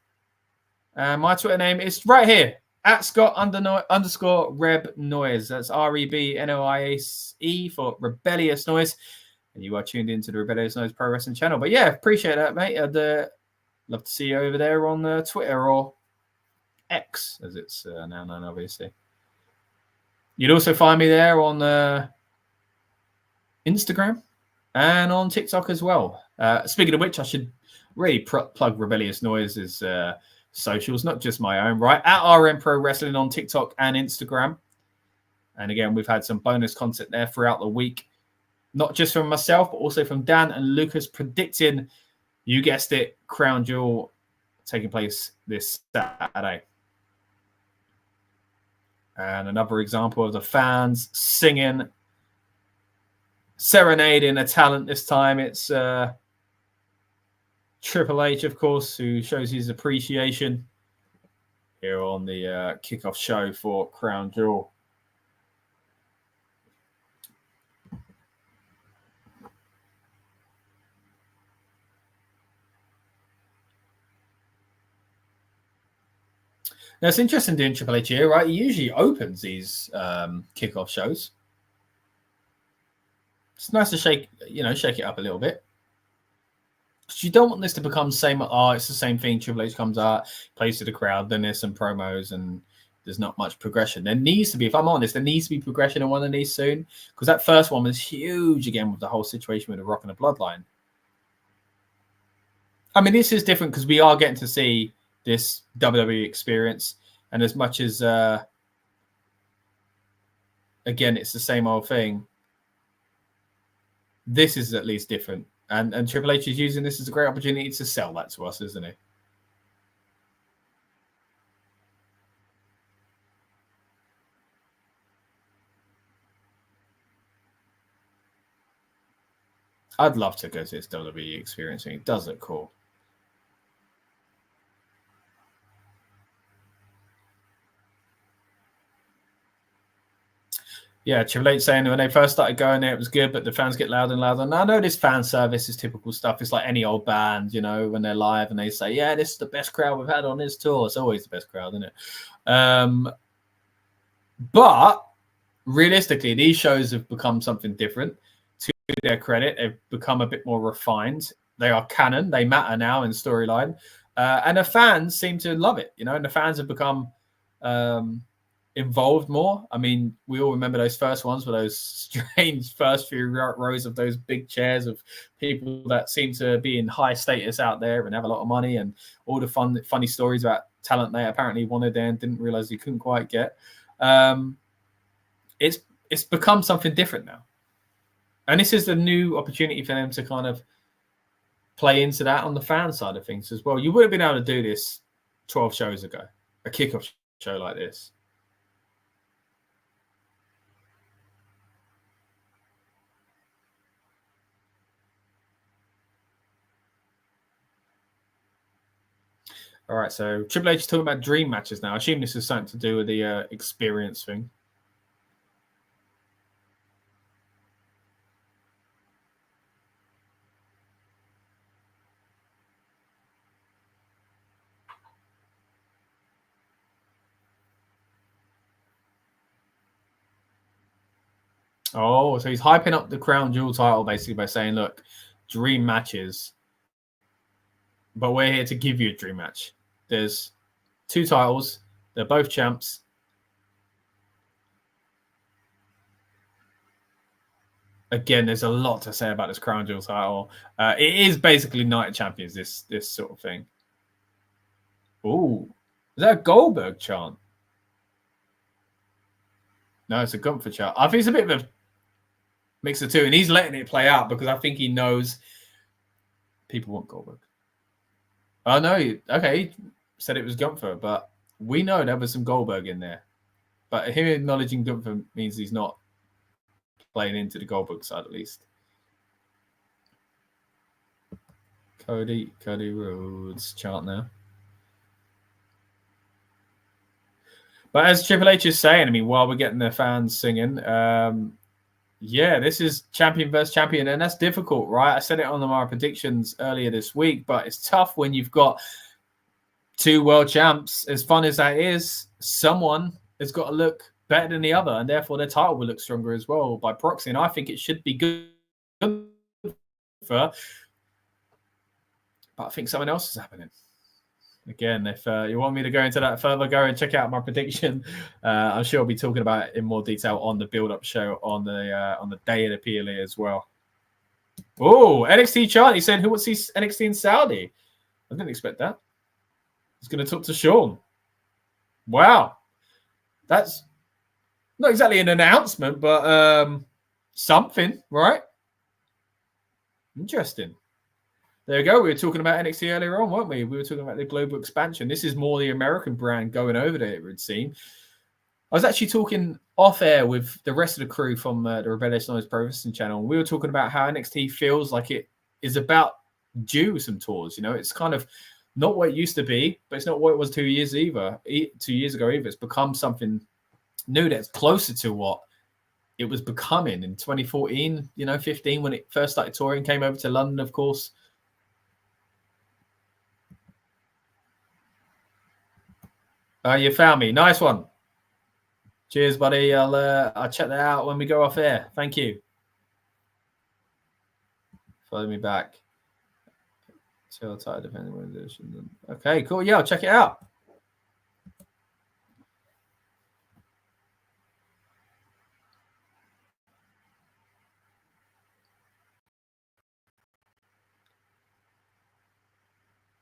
My Twitter name is right here. At Scott_Reb Noise. That's REBNOISE for Rebellious Noise. And you are tuned into the Rebellious Noise Pro Wrestling channel. But yeah, appreciate that, mate. I'd love to see you over there on Twitter or X, as it's now known, obviously. You'd also find me there on Instagram and on TikTok as well. Speaking of which, I should really plug Rebellious Noise's socials, not just my own, right? At RM Pro Wrestling on TikTok and Instagram. And again, we've had some bonus content there throughout the week, not just from myself, but also from Dan and Lucas predicting, you guessed it, Crown Jewel taking place this Saturday. And another example of the fans singing, serenading a talent this time. It's Triple H, of course, who shows his appreciation here on the Kickoff show for Crown Jewel. Now, it's interesting doing Triple H here, right? He usually opens these Kickoff shows. It's nice to shake it up a little bit. You don't want this to become it's the same thing. Triple H comes out, plays to the crowd, then there's some promos and there's not much progression. There needs to be, if I'm honest, there needs to be progression in one of these soon, because that first one was huge again with the whole situation with the Rock and the Bloodline. I mean, this is different because we are getting to see this WWE experience, and as much as again, it's the same old thing, this is at least different. And Triple H is using this as a great opportunity to sell that to us, isn't he? I'd love to go to this WWE experience. It does look cool. Yeah, Triple H saying when they first started going there, it was good, but the fans get louder and louder. And I know this fan service is typical stuff. It's like any old band, when they're live and they say, yeah, this is the best crowd we've had on this tour. It's always the best crowd, isn't it? But realistically, these shows have become something different. To their credit, they've become a bit more refined. They are canon. They matter now in storyline. And the fans seem to love it, and the fans have become involved more. I mean, we all remember those first ones with those strange first few rows of those big chairs of people that seem to be in high status out there and have a lot of money, and all the funny stories about talent they apparently wanted there and didn't realize you couldn't quite get. It's become something different now. And this is the new opportunity for them to kind of play into that on the fan side of things as well. You would have been able to do this 12 shows ago, a kickoff show like this. All right, so Triple H is talking about dream matches now. I assume this is something to do with the experience thing. Oh, so he's hyping up the Crown Jewel title basically by saying, look, dream matches, but we're here to give you a dream match. There's 2 titles. They're both champs. Again, there's a lot to say about this Crown Jewel title. It is basically Night of Champions, this sort of thing. Ooh, is that a Goldberg chant? No, it's a Gunther chant. I think it's a bit of a mix of two, and he's letting it play out because I think he knows people want Goldberg. Oh, no. Okay, he said it was Gunther, but we know there was some Goldberg in there. But him acknowledging Gunther means he's not playing into the Goldberg side, at least. Cody Rhodes chant now. But as Triple H is saying, I mean, while we're getting the fans singing, yeah, this is champion versus champion, and that's difficult, right? I said it on my predictions earlier this week, but it's tough when you've got 2 world champs. As fun as that is, someone has got to look better than the other, and therefore their title will look stronger as well by proxy. And I think it should be good for, but I think something else is happening. Again, if you want me to go into that further, go and check out my prediction. I'm sure I'll be talking about it in more detail on the build-up show on the day of the PLE as well. Oh, NXT chart. He said, who wants to see NXT in Saudi? I didn't expect that. He's going to talk to Sean. Wow. That's not exactly an announcement, but something, right? Interesting. There we go. We were talking about NXT earlier on, weren't we? We were talking about the global expansion. This is more the American brand going over there, it would seem. I was actually talking off air with the rest of the crew from the Rebellious Noise Pro Wrestling channel. We were talking about how NXT feels like it is about due some tours. You know, it's kind of not what it used to be, but it's not what it was 2 years ago either. It's become something new that's closer to what it was becoming in 2014, 15 when it first started touring, came over to London, of course. You found me. Nice one. Cheers, buddy. I'll check that out when we go off air. Thank you. Follow me back. Okay, cool. Yeah, I'll check it out.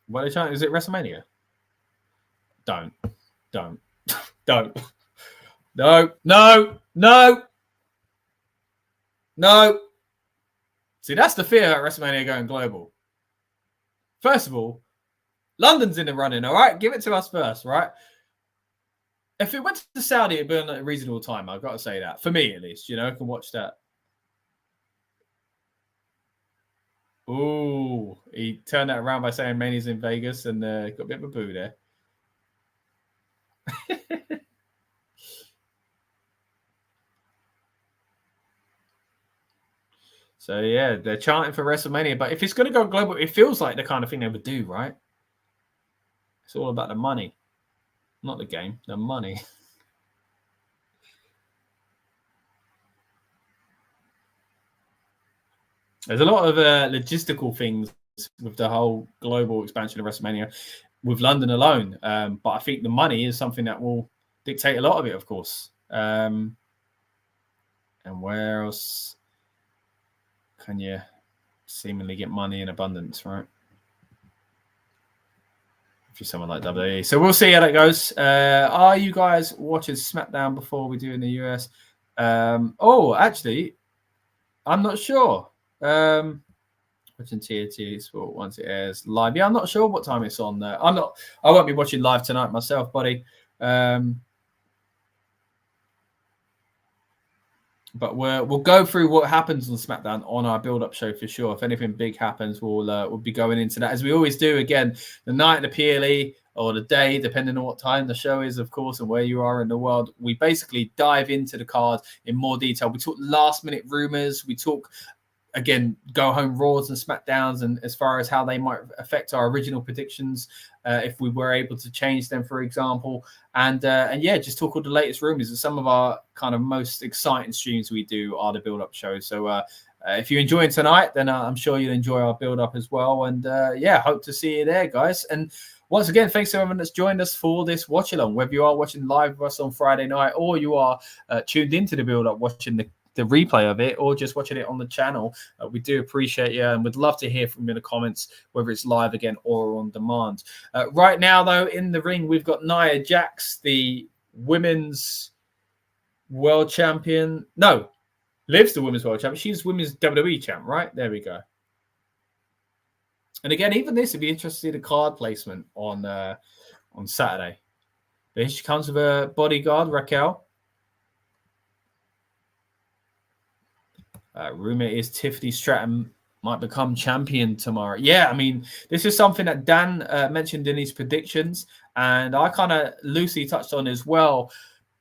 What are they trying? Is it WrestleMania? Don't. No. See, that's the fear at WrestleMania going global. First of all, London's in the running, all right? Give it to us first, right? If it went to Saudi, it'd be on a reasonable time. I've got to say that. For me, at least, I can watch that. Ooh, he turned that around by saying Mania's in Vegas and got a bit of a boo there. So, yeah, they're chanting for WrestleMania. But if it's going to go global, it feels like the kind of thing they would do, right? It's all about the money. Not the game, the money. There's a lot of logistical things with the whole global expansion of WrestleMania with London alone. But I think the money is something that will dictate a lot of it, of course. And where else can you seemingly get money in abundance, right? If you're someone like WWE. So we'll see how that goes. Are you guys watching SmackDown before we do in the US? Actually, I'm not sure. Watching TNT Sport once it airs live. Yeah, I'm not sure what time it's on there. I won't be watching live tonight myself, buddy. But we'll go through what happens on SmackDown on our build-up show for sure. If anything big happens, we'll be going into that as we always do. Again, the night of the PLE or the day, depending on what time the show is, of course, and where you are in the world. We basically dive into the card in more detail. We talk last-minute rumors. We talk, again, go home Raws and SmackDowns, and as far as how they might affect our original predictions, if we were able to change them, for example, and yeah, just talk all the latest rumors. And some of our kind of most exciting streams we do are the build-up shows. So if you're enjoying tonight, then I'm sure you'll enjoy our build-up as well. And yeah, hope to see you there, guys. And once again, thanks to everyone that's joined us for this watch along. Whether you are watching live with us on Friday night, or you are tuned into the build-up watching the replay of it, or just watching it on the channel, we do appreciate you and would love to hear from you in the comments, whether it's live again or on demand. Right now, though, in the ring, we've got Nia Jax, the women's world champion. No, Liv's the women's world champion. She's women's WWE champ, right? There we go. And again, even this would be interesting to see the card placement on Saturday. But here she comes with her bodyguard, Raquel. Rumor is Tiffany Stratton might become champion tomorrow. Yeah, I mean, this is something that Dan mentioned in his predictions, and I kind of loosely touched on as well.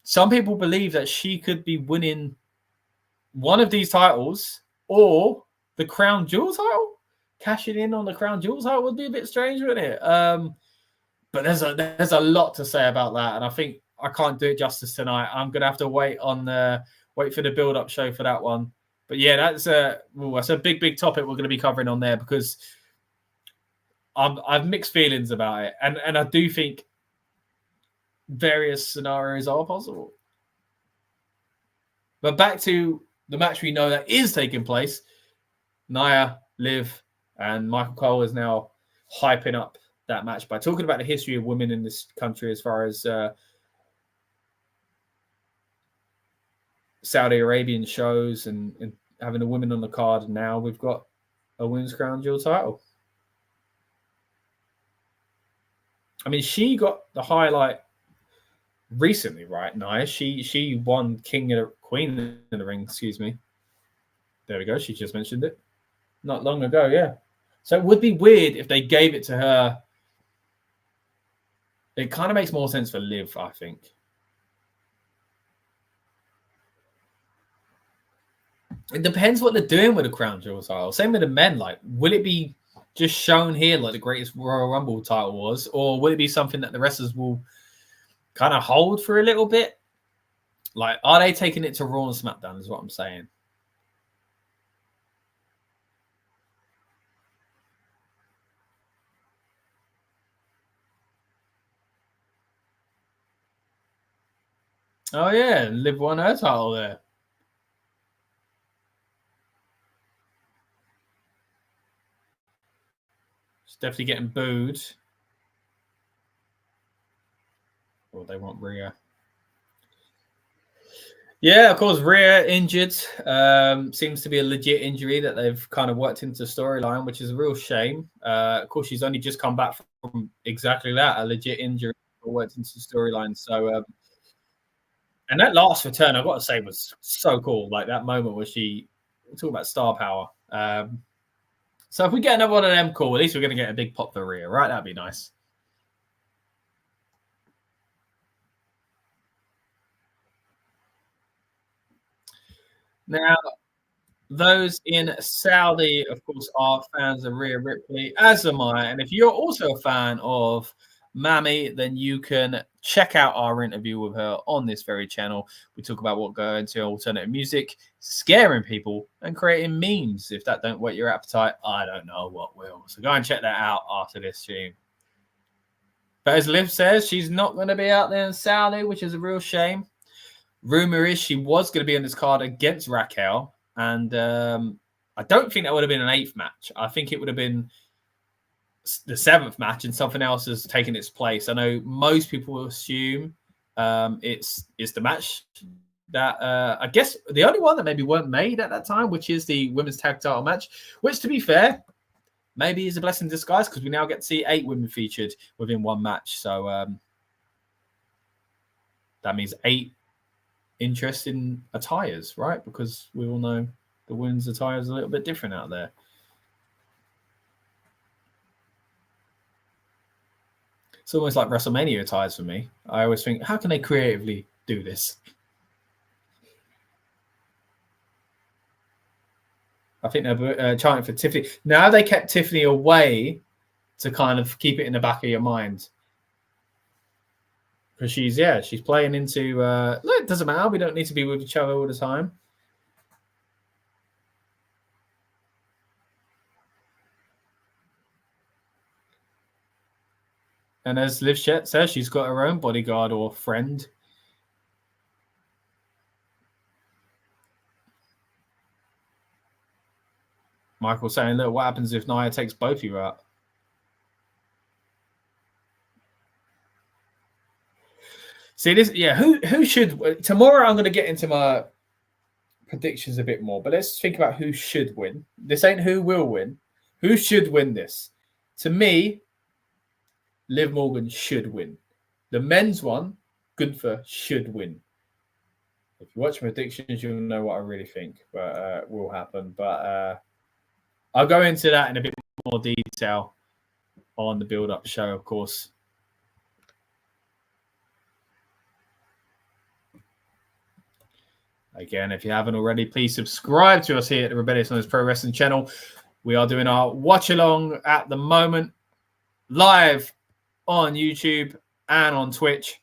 Some people believe that she could be winning one of these titles or the Crown Jewel title. Cashing in on the Crown Jewel title would be a bit strange, wouldn't it? But there's a lot to say about that, and I think I can't do it justice tonight. I'm gonna have to wait for the build-up show for that one. But yeah, that's a big topic we're going to be covering on there, because I've mixed feelings about it, and I do think various scenarios are possible. But back to the match we know that is taking place: Nia, Liv, and Michael Cole is now hyping up that match by talking about the history of women in this country as far as Saudi Arabian shows and having the women on the card. And now we've got a women's Crown Jewel title. I mean, she got the highlight recently, right, Nia? She won Queen in the Ring, excuse me. There we go. She just mentioned it. Not long ago, yeah. So it would be weird if they gave it to her. It kind of makes more sense for Liv, I think. It depends what they're doing with the Crown Jewel title. Same with the men. Like, will it be just shown here like the greatest Royal Rumble title was, or will it be something that the wrestlers will kind of hold for a little bit? Like, are they taking it to Raw and SmackDown is what I'm saying. Oh, yeah. Liv won her title there. She's definitely getting booed. Or they want Rhea. Yeah, of course, Rhea injured. Seems to be a legit injury that they've kind of worked into the storyline, which is a real shame. Of course, she's only just come back from exactly that, a legit injury worked into the storyline. So, and that last return, I've got to say, was so cool. Like that moment where she talk about star power. So if we get another one of them, cool. At least we're going to get a big pop for Rhea, right? That'd be nice. Now, those in Saudi, of course, are fans of Rhea Ripley, as am I. And if you're also a fan of Mami, then you can check out our interview with her on this very channel. We talk about what goes into alternative music, scaring people, and creating memes. If that don't whet your appetite, I don't know what will. So go and check that out after this stream. But as Liv says, she's not going to be out there in Saudi, which is a real shame. Rumor is she was going to be on this card against Raquel. And I don't think that would have been an 8th match. I think it would have been the 7th match and something else has taken its place. I know most people will assume it's the match that I guess the only one that maybe weren't made at that time, which is the women's tag title match, which to be fair, maybe is a blessing in disguise because we now get to see 8 women featured within one match. So that means 8 interesting attires, right? Because we all know the women's attire is a little bit different out there. It's almost like WrestleMania attires for me. I always think, how can they creatively do this? I think they're chanting for Tiffany. Now they kept Tiffany away to kind of keep it in the back of your mind. Because she's playing into, look, it doesn't matter. We don't need to be with each other all the time. And as Liv Shet says, she's got her own bodyguard or friend. Michael saying, look, what happens if Nia takes both of you out? See this, yeah. Who should tomorrow? I'm going to get into my predictions a bit more, but let's think about who should win. This ain't who will win. Who should win this? To me, Liv Morgan should win. The men's one, Gunther should win. If you watch my predictions, you'll know what I really think, but will happen. But I'll go into that in a bit more detail on the build-up show, of course. Again, if you haven't already, please subscribe to us here at the Rebellious Noise Pro Wrestling channel. We are doing our watch-along at the moment, live on YouTube and on Twitch,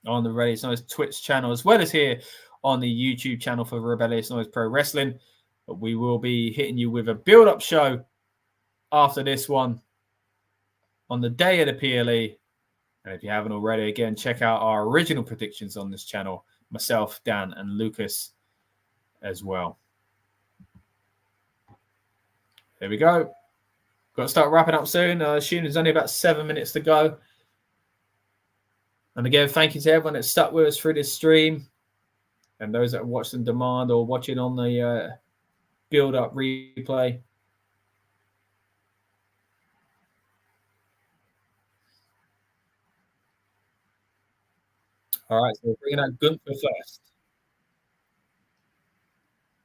on the Rebellious Noise Twitch channel, as well as here on the YouTube channel for Rebellious Noise Pro Wrestling. But we will be hitting you with a build-up show after this one on the day of the PLE. And if you haven't already, again, check out our original predictions on this channel. Myself, Dan, and Lucas as well. There we go. Got to start wrapping up soon. I assume there's only about 7 minutes to go. And again, thank you to everyone that stuck with us through this stream and those that watched on demand or watching on the build-up replay. All right, so we're bringing out Gunther first.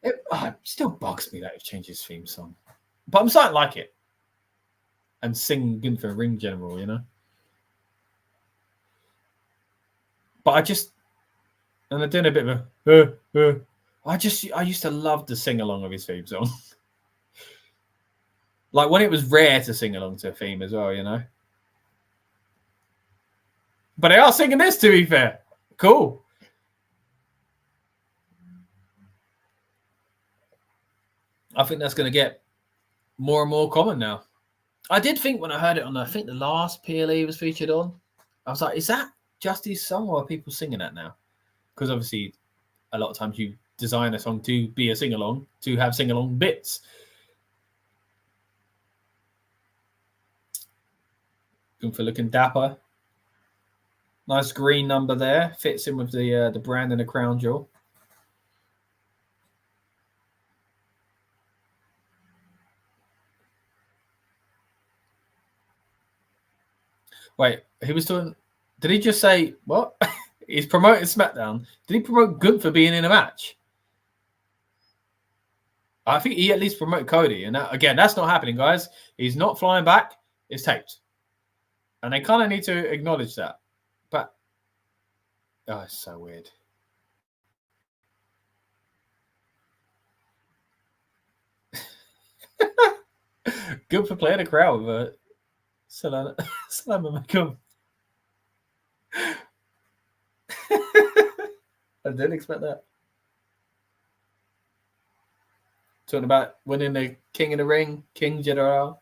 It still bugs me that it changed his theme song. But I'm starting to like it. And sing Gunther Ring General, you know? But and they're doing a bit of a, I used to love the sing-along of his theme song. Like when it was rare to sing along to a theme as well, you know? But they are singing this, to be fair. Cool. I think that's going to get more and more common now. I did think when I heard it on, I think the last PLE was featured on, I was like, is that just his song or are people singing that now? Because obviously a lot of times you design a song to be a sing-along, to have sing-along bits. Gunther looking dapper. Nice green number there. Fits in with the brand and the crown jewel. Wait, he was doing... Did he just say, what? He's promoting SmackDown. Did he promote Gunther being in a match? I think he at least promoted Cody. And that, again, that's not happening, guys. He's not flying back. It's taped. And they kind of need to acknowledge that. But, oh, it's so weird. Good for playing a crowd with a Salama Macum. I didn't expect that. Talking about winning the King of the Ring, King General.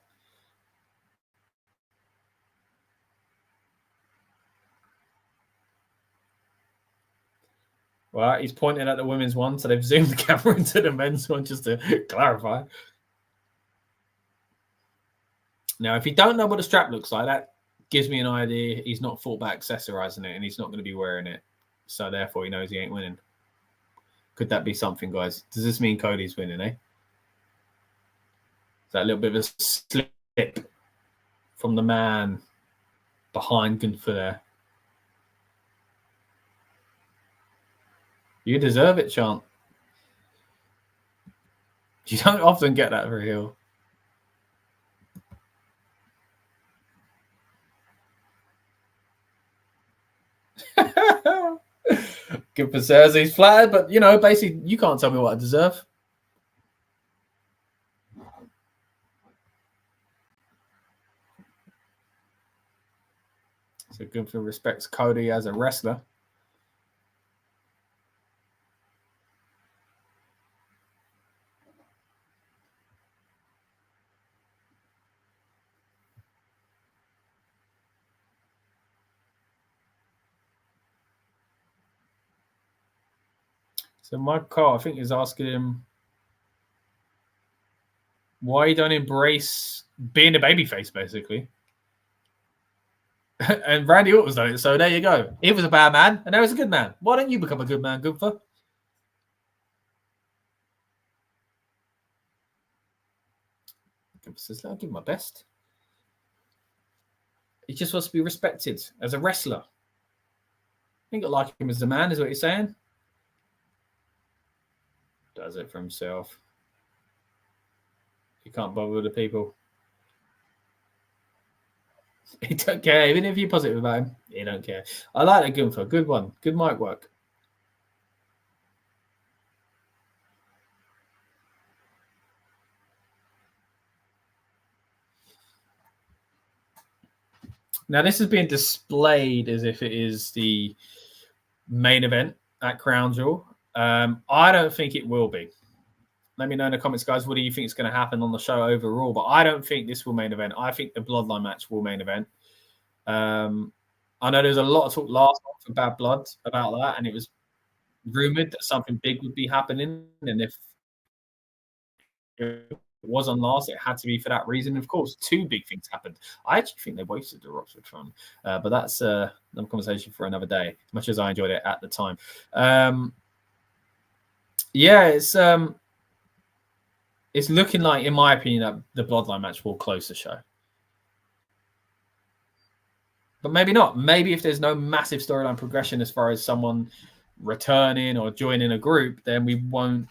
Well, he's pointing at the women's one, so they've zoomed the camera into the men's one just to clarify. Now, if you don't know what the strap looks like, that gives me an idea he's not thought about accessorizing it, and he's not going to be wearing it. So therefore, he knows he ain't winning. Could that be something, guys? Does this mean Cody's winning, eh? Is that a little bit of a slip from the man behind Gunther there? You deserve it, chant. You don't often get that for heel. Good for Cersei. He's flattered, but, you know, basically, you can't tell me what I deserve. So Gunther respects Cody as a wrestler. So Mike Cole, I think, is asking him why you don't embrace being a babyface, basically. And Randy Orton's done it, so there you go. He was a bad man, and now he's a good man. Why don't you become a good man, Gunther? Gunther says, I'll give my best. He just wants to be respected as a wrestler. I think I like him as a man, is what you're saying. Does it for himself. He can't bother with the people. He don't care. Even if you're positive about him, he don't care. I like that Gunther. Good one. Good mic work. Now, this is being displayed as if it is the main event at Crown Jewel. I don't think it will be. Let me know in the comments, guys, what do you think is going to happen on the show overall? But I don't think this will main event. I think the Bloodline match will main event. I know there's a lot of talk last month for Bad Blood about that, and it was rumored that something big would be happening. And if it was on last, it had to be for that reason. Of course, two big things happened. I actually think they wasted the Rockford Fund, but that's another conversation for another day, as much as I enjoyed it at the time. Yeah, it's looking like, in my opinion, that the Bloodline match will close the show. But maybe not. Maybe if there's no massive storyline progression as far as someone returning or joining a group, then we won't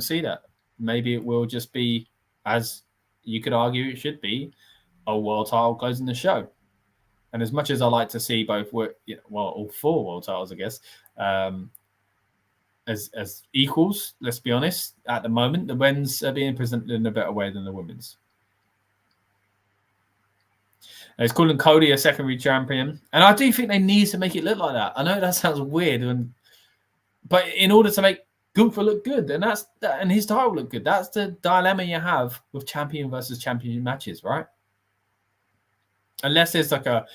see that. Maybe it will just be, as you could argue it should be, a world title closing the show. And as much as I like to see both, all four world titles, I guess, as equals, let's be honest, at the moment, the men's are being presented in a better way than the women's. He's calling Cody a secondary champion. And I do think they need to make it look like that. I know that sounds weird, but in order to make Gunther look good, and his title look good, that's the dilemma you have with champion versus champion matches, right? Unless there's like a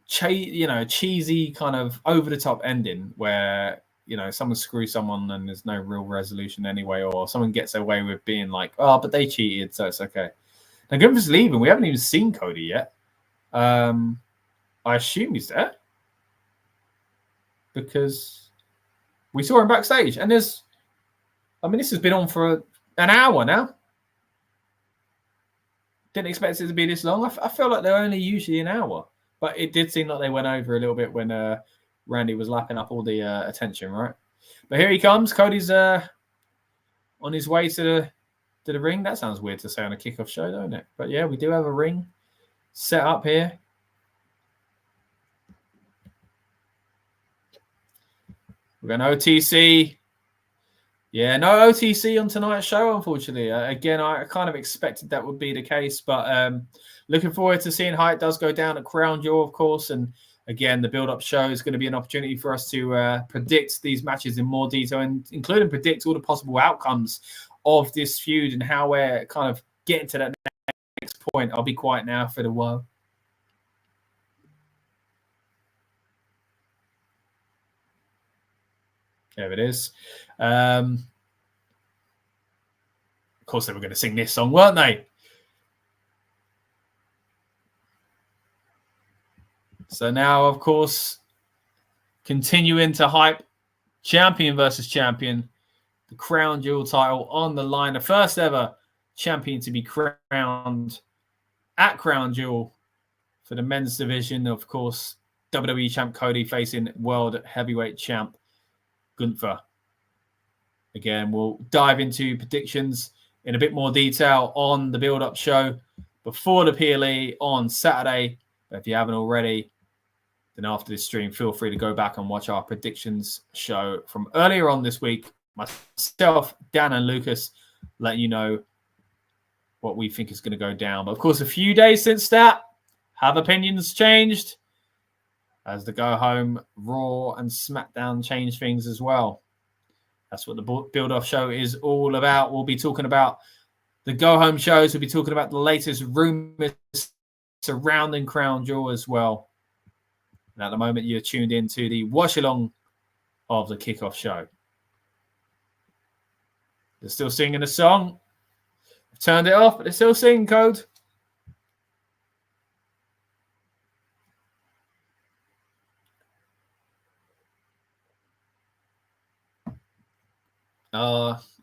cheesy kind of over-the-top ending where, someone screws someone and there's no real resolution anyway, or someone gets away with being like, oh, but they cheated, so it's okay. Now, Gunther's leaving. We haven't even seen Cody yet. I assume he's there because we saw him backstage. And this has been on for an hour now. Didn't expect it to be this long. I feel like they're only usually an hour. But it did seem like they went over a little bit when Randy was lapping up all the attention, right? But here he comes. Cody's on his way to the ring. That sounds weird to say on a kickoff show, don't it? But yeah, we do have a ring set up here. We're going OTC. Yeah, no OTC on tonight's show, unfortunately. Again, I kind of expected that would be the case, but looking forward to seeing how it does go down at Crown Jewel, of course. And again, the build-up show is going to be an opportunity for us to predict these matches in more detail, and including predict all the possible outcomes of this feud and how we're kind of getting to that next point. I'll be quiet now for the while. There it is. Of course, they were going to sing this song, weren't they? So now, of course, continuing to hype champion versus champion, the Crown Jewel title on the line. The first ever champion to be crowned at Crown Jewel for the men's division. Of course, WWE champ Cody facing world heavyweight champ Gunther. Again, we'll dive into predictions in a bit more detail on the build-up show before the PLE on Saturday. But if you haven't already, then after this stream, feel free to go back and watch our predictions show from earlier on this week. Myself, Dan, and Lucas letting you know what we think is going to go down. But of course, a few days since that, have opinions changed? As the go-home Raw and SmackDown change things as well. That's what the build-off show is all about. We'll be talking about the go-home shows. We'll be talking about the latest rumors surrounding Crown Jewel as well. And at the moment, you're tuned in to the watch-along of the Kickoff show. They're still singing the song. I've turned it off, but they're still singing, Code.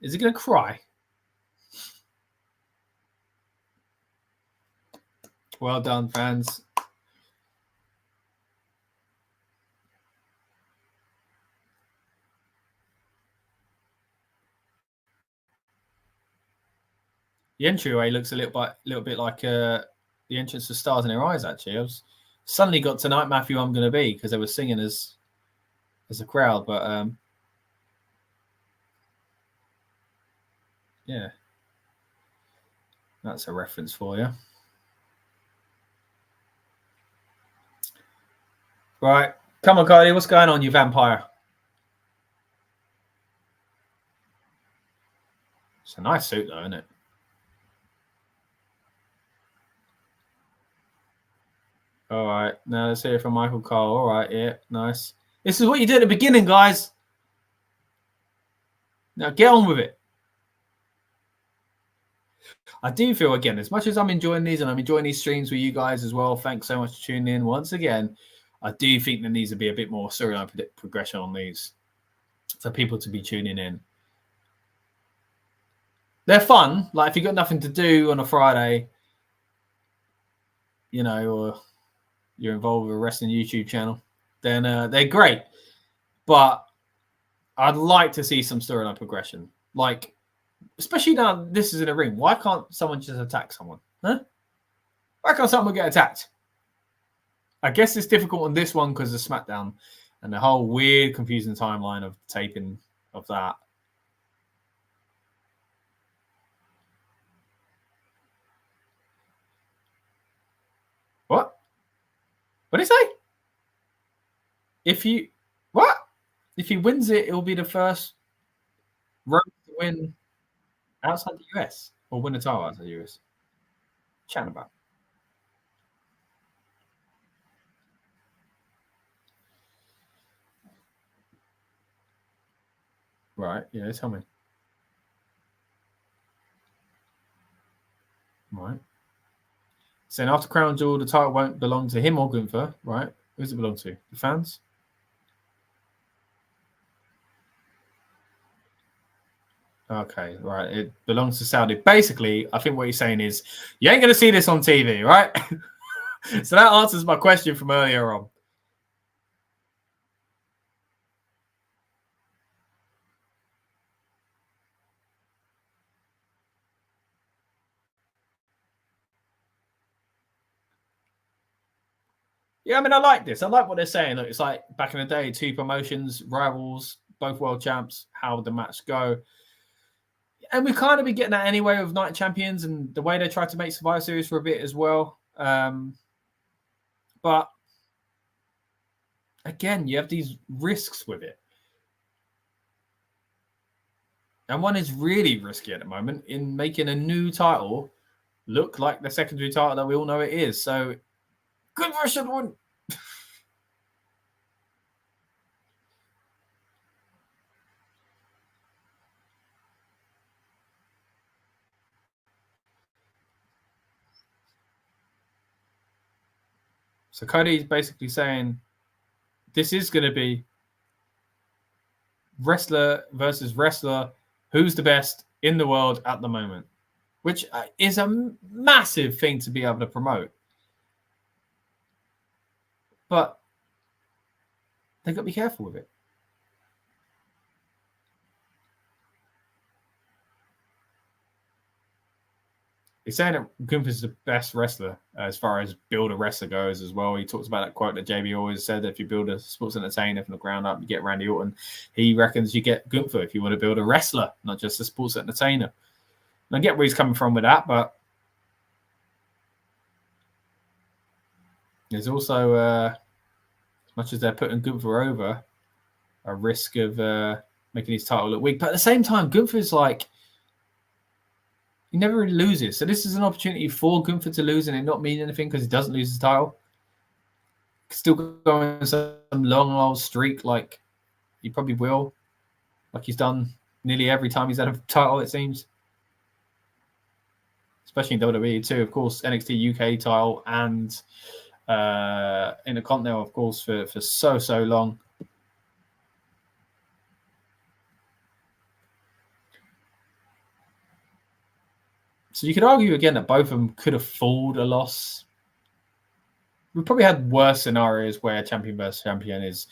Is he going to cry? Well done, fans. The entryway looks a little bit like the entrance to Stars in Their Eyes, actually. I was suddenly got Tonight Matthew I'm Gonna Be because they were singing as a crowd, but yeah. That's a reference for you. Right. Come on, Cody. What's going on, you vampire? It's a nice suit, though, isn't it? All right. Now let's hear it from Michael Cole. All right. Yeah. Nice. This is what you did at the beginning, guys. Now get on with it. I do feel, again, as much as I'm enjoying these and I'm enjoying these streams with you guys as well, thanks so much for tuning in once again. I do think there needs to be a bit more storyline progression on these for people to be tuning in. They're fun. Like, if you've got nothing to do on a Friday, you know, or you're involved with a wrestling YouTube channel, then they're great. But I'd like to see some storyline progression. Like, especially now this is in a ring. Why can't someone just attack someone? Huh? Why can't someone get attacked? I guess it's difficult on this one because of SmackDown and the whole weird, confusing timeline of taping of that. What? What did he say? If he wins it, it'll be the first Rhodes to win outside the US or win a title outside the US. Chatting about. Right, yeah, tell me. Right. Saying after Crown Jewel, the title won't belong to him or Gunther, right? Who does it belong to? The fans? Okay, right. It belongs to Saudi. Basically, I think what he's saying is, you ain't going to see this on TV, right? So that answers my question from earlier on. Yeah, I mean, I like this. I like what they're saying. Look, it's like back in the day, two promotions, rivals, both world champs. How would the match go? And we kind of been getting that anyway with Night Champions and the way they tried to make Survivor Series for a bit as well. But again, you have these risks with it. And one is really risky at the moment in making a new title look like the secondary title that we all know it is. So, good version one. So Cody's basically saying this is going to be wrestler versus wrestler. Who's the best in the world at the moment? Which is a massive thing to be able to promote. But they've got to be careful with it. He's saying that Gunther's the best wrestler as far as build a wrestler goes as well. He talks about that quote that JB always said, that if you build a sports entertainer from the ground up, you get Randy Orton. He reckons you get Gunther if you want to build a wrestler, not just a sports entertainer. And I get where he's coming from with that, but there's also, as much as they're putting Gunther over, a risk of making his title look weak. But at the same time, Gunther's like, he never really loses. So this is an opportunity for Gunther to lose and it not mean anything because he doesn't lose his title. Still going some long old streak like he probably will. Like he's done nearly every time he's had a title, it seems. Especially in WWE too. Of course, NXT UK title and Intercontinental, of course, for so long. So you could argue again that both of them could afford a loss. We've probably had worse scenarios where champion versus champion is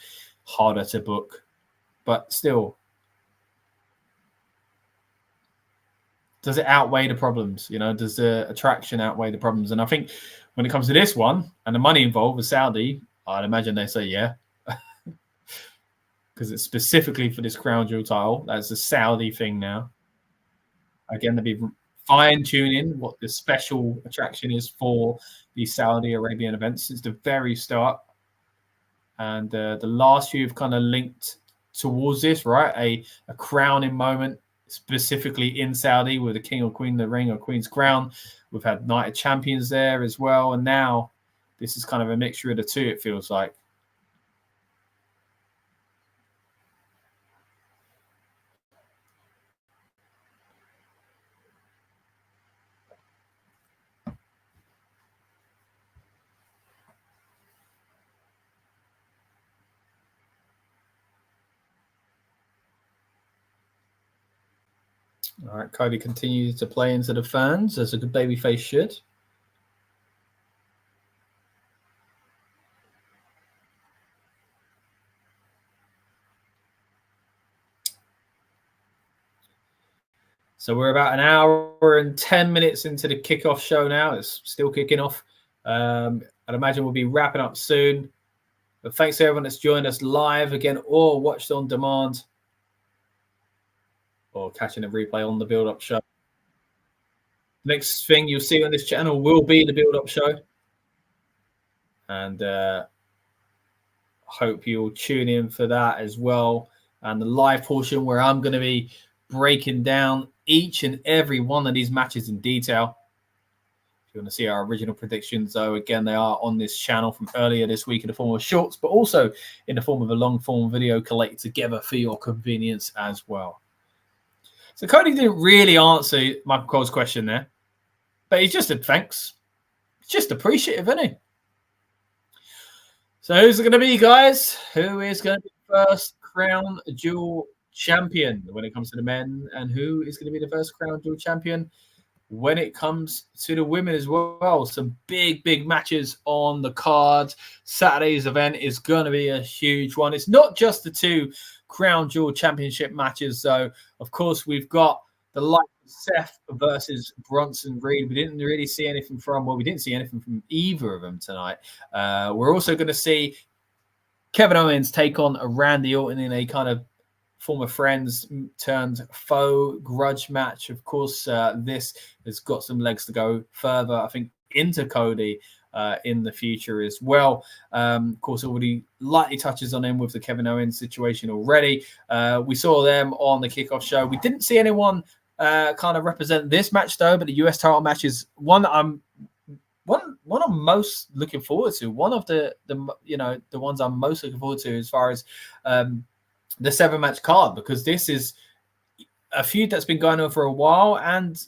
harder to book, but still, does it outweigh the problems? You know, does the attraction outweigh the problems? And I think when it comes to this one and the money involved with Saudi, I'd imagine they say yeah, because it's specifically for this Crown Jewel title. That's a Saudi thing now. Again, they'll be fine-tuning what the special attraction is for the Saudi Arabian events since the very start. And the last few have kind of linked towards this, right? A crowning moment, specifically in Saudi with the king or queen, the ring or queen's crown. We've had Night of Champions there as well. And now this is kind of a mixture of the two, it feels like. All right, Cody continues to play into the fans as a good babyface should. So we're about an hour and 10 minutes into the kickoff show now. It's still kicking off. I'd imagine we'll be wrapping up soon. But thanks to everyone that's joined us live again or watched on demand or catching a replay on the build-up show. Next thing you'll see on this channel will be the build-up show. And hope you'll tune in for that as well. And the live portion where I'm going to be breaking down each and every one of these matches in detail. If you want to see our original predictions, though, again, they are on this channel from earlier this week in the form of shorts, but also in the form of a long-form video collated together for your convenience as well. So Cody didn't really answer Michael Cole's question there, but he just said thanks. He's just appreciative, isn't he? So who's it going to be, guys? Who is going to be the first Crown Jewel champion when it comes to the men? And who is going to be the first Crown Jewel champion when it comes to the women as well? Some big matches on the card. Saturday's event is going to be a huge one. It's not just the two Crown Jewel Championship matches, though. Of course, we've got the light Seth versus Bronson Reed. We didn't really see anything from, well, we didn't see anything from either of them tonight. We're also going to see Kevin Owens take on a Randy Orton in a kind of former friends turned foe grudge match. Of course, this has got some legs to go further, I think, into Cody in the future as well. Of course, already lightly touches on him with the Kevin Owens situation already. We saw them on the kickoff show. We didn't see anyone kind of represent this match, though, but the US title match is one that I'm most looking forward to. One of the ones I'm most looking forward to as far as the 7-match card, because this is a feud that's been going on for a while, and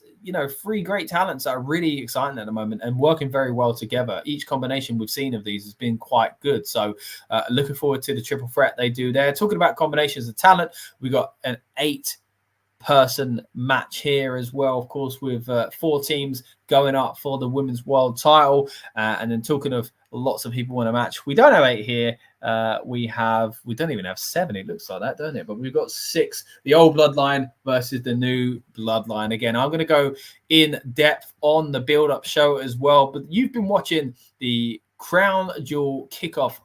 three great talents that are really exciting at the moment and working very well together. Each combination we've seen of these has been quite good. So looking forward to the triple threat they do there. Talking about combinations of talent, we got an 8-person match here as well, of course, with 4 teams going up for the women's world title. And then talking of lots of people in a match, we don't have 8 here. We don't even have 7. It looks like that, doesn't it? But we've got 6. The old Bloodline versus the new Bloodline. Again, I'm going to go in depth on the build-up show as well. But you've been watching the Crown Jewel Kickoff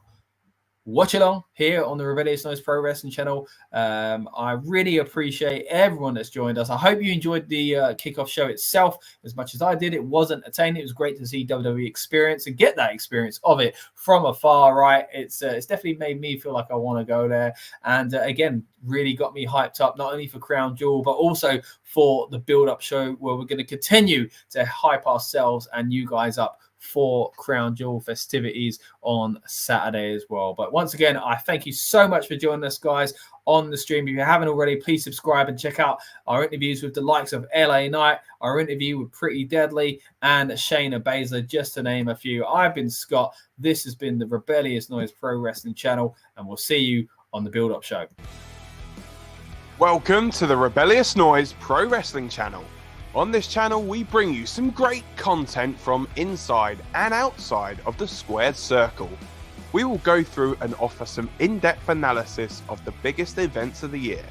watch along here on the Rebellious Noise Pro Wrestling channel. I really appreciate everyone that's joined us. I hope you enjoyed the kickoff show itself as much as I did. It was entertaining. It was great to see WWE experience and get that experience of it from afar, right? It's definitely made me feel like I want to go there. And again, really got me hyped up, not only for Crown Jewel, but also for the build-up show where we're going to continue to hype ourselves and you guys up for Crown Jewel festivities on Saturday as well. But once again, I thank you so much for joining us, guys, on the stream. If you haven't already, please subscribe and check out our interviews with the likes of LA Knight, our interview with Pretty Deadly, and Shayna Baszler, just to name a few. I've been Scott. This has been the Rebellious Noise Pro Wrestling channel, and we'll see you on the build-up show. Welcome to the Rebellious Noise Pro Wrestling channel. On this channel, we bring you some great content from inside and outside of the squared circle. We will go through and offer some in-depth analysis of the biggest events of the year,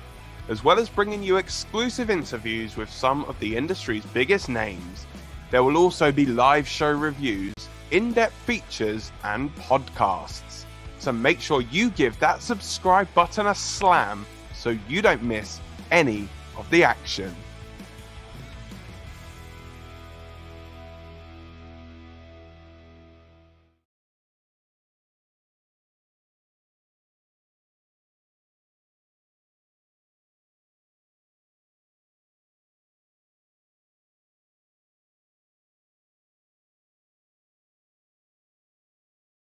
as well as bringing you exclusive interviews with some of the industry's biggest names. There will also be live show reviews, in-depth features, and podcasts. So make sure you give that subscribe button a slam so you don't miss any of the action.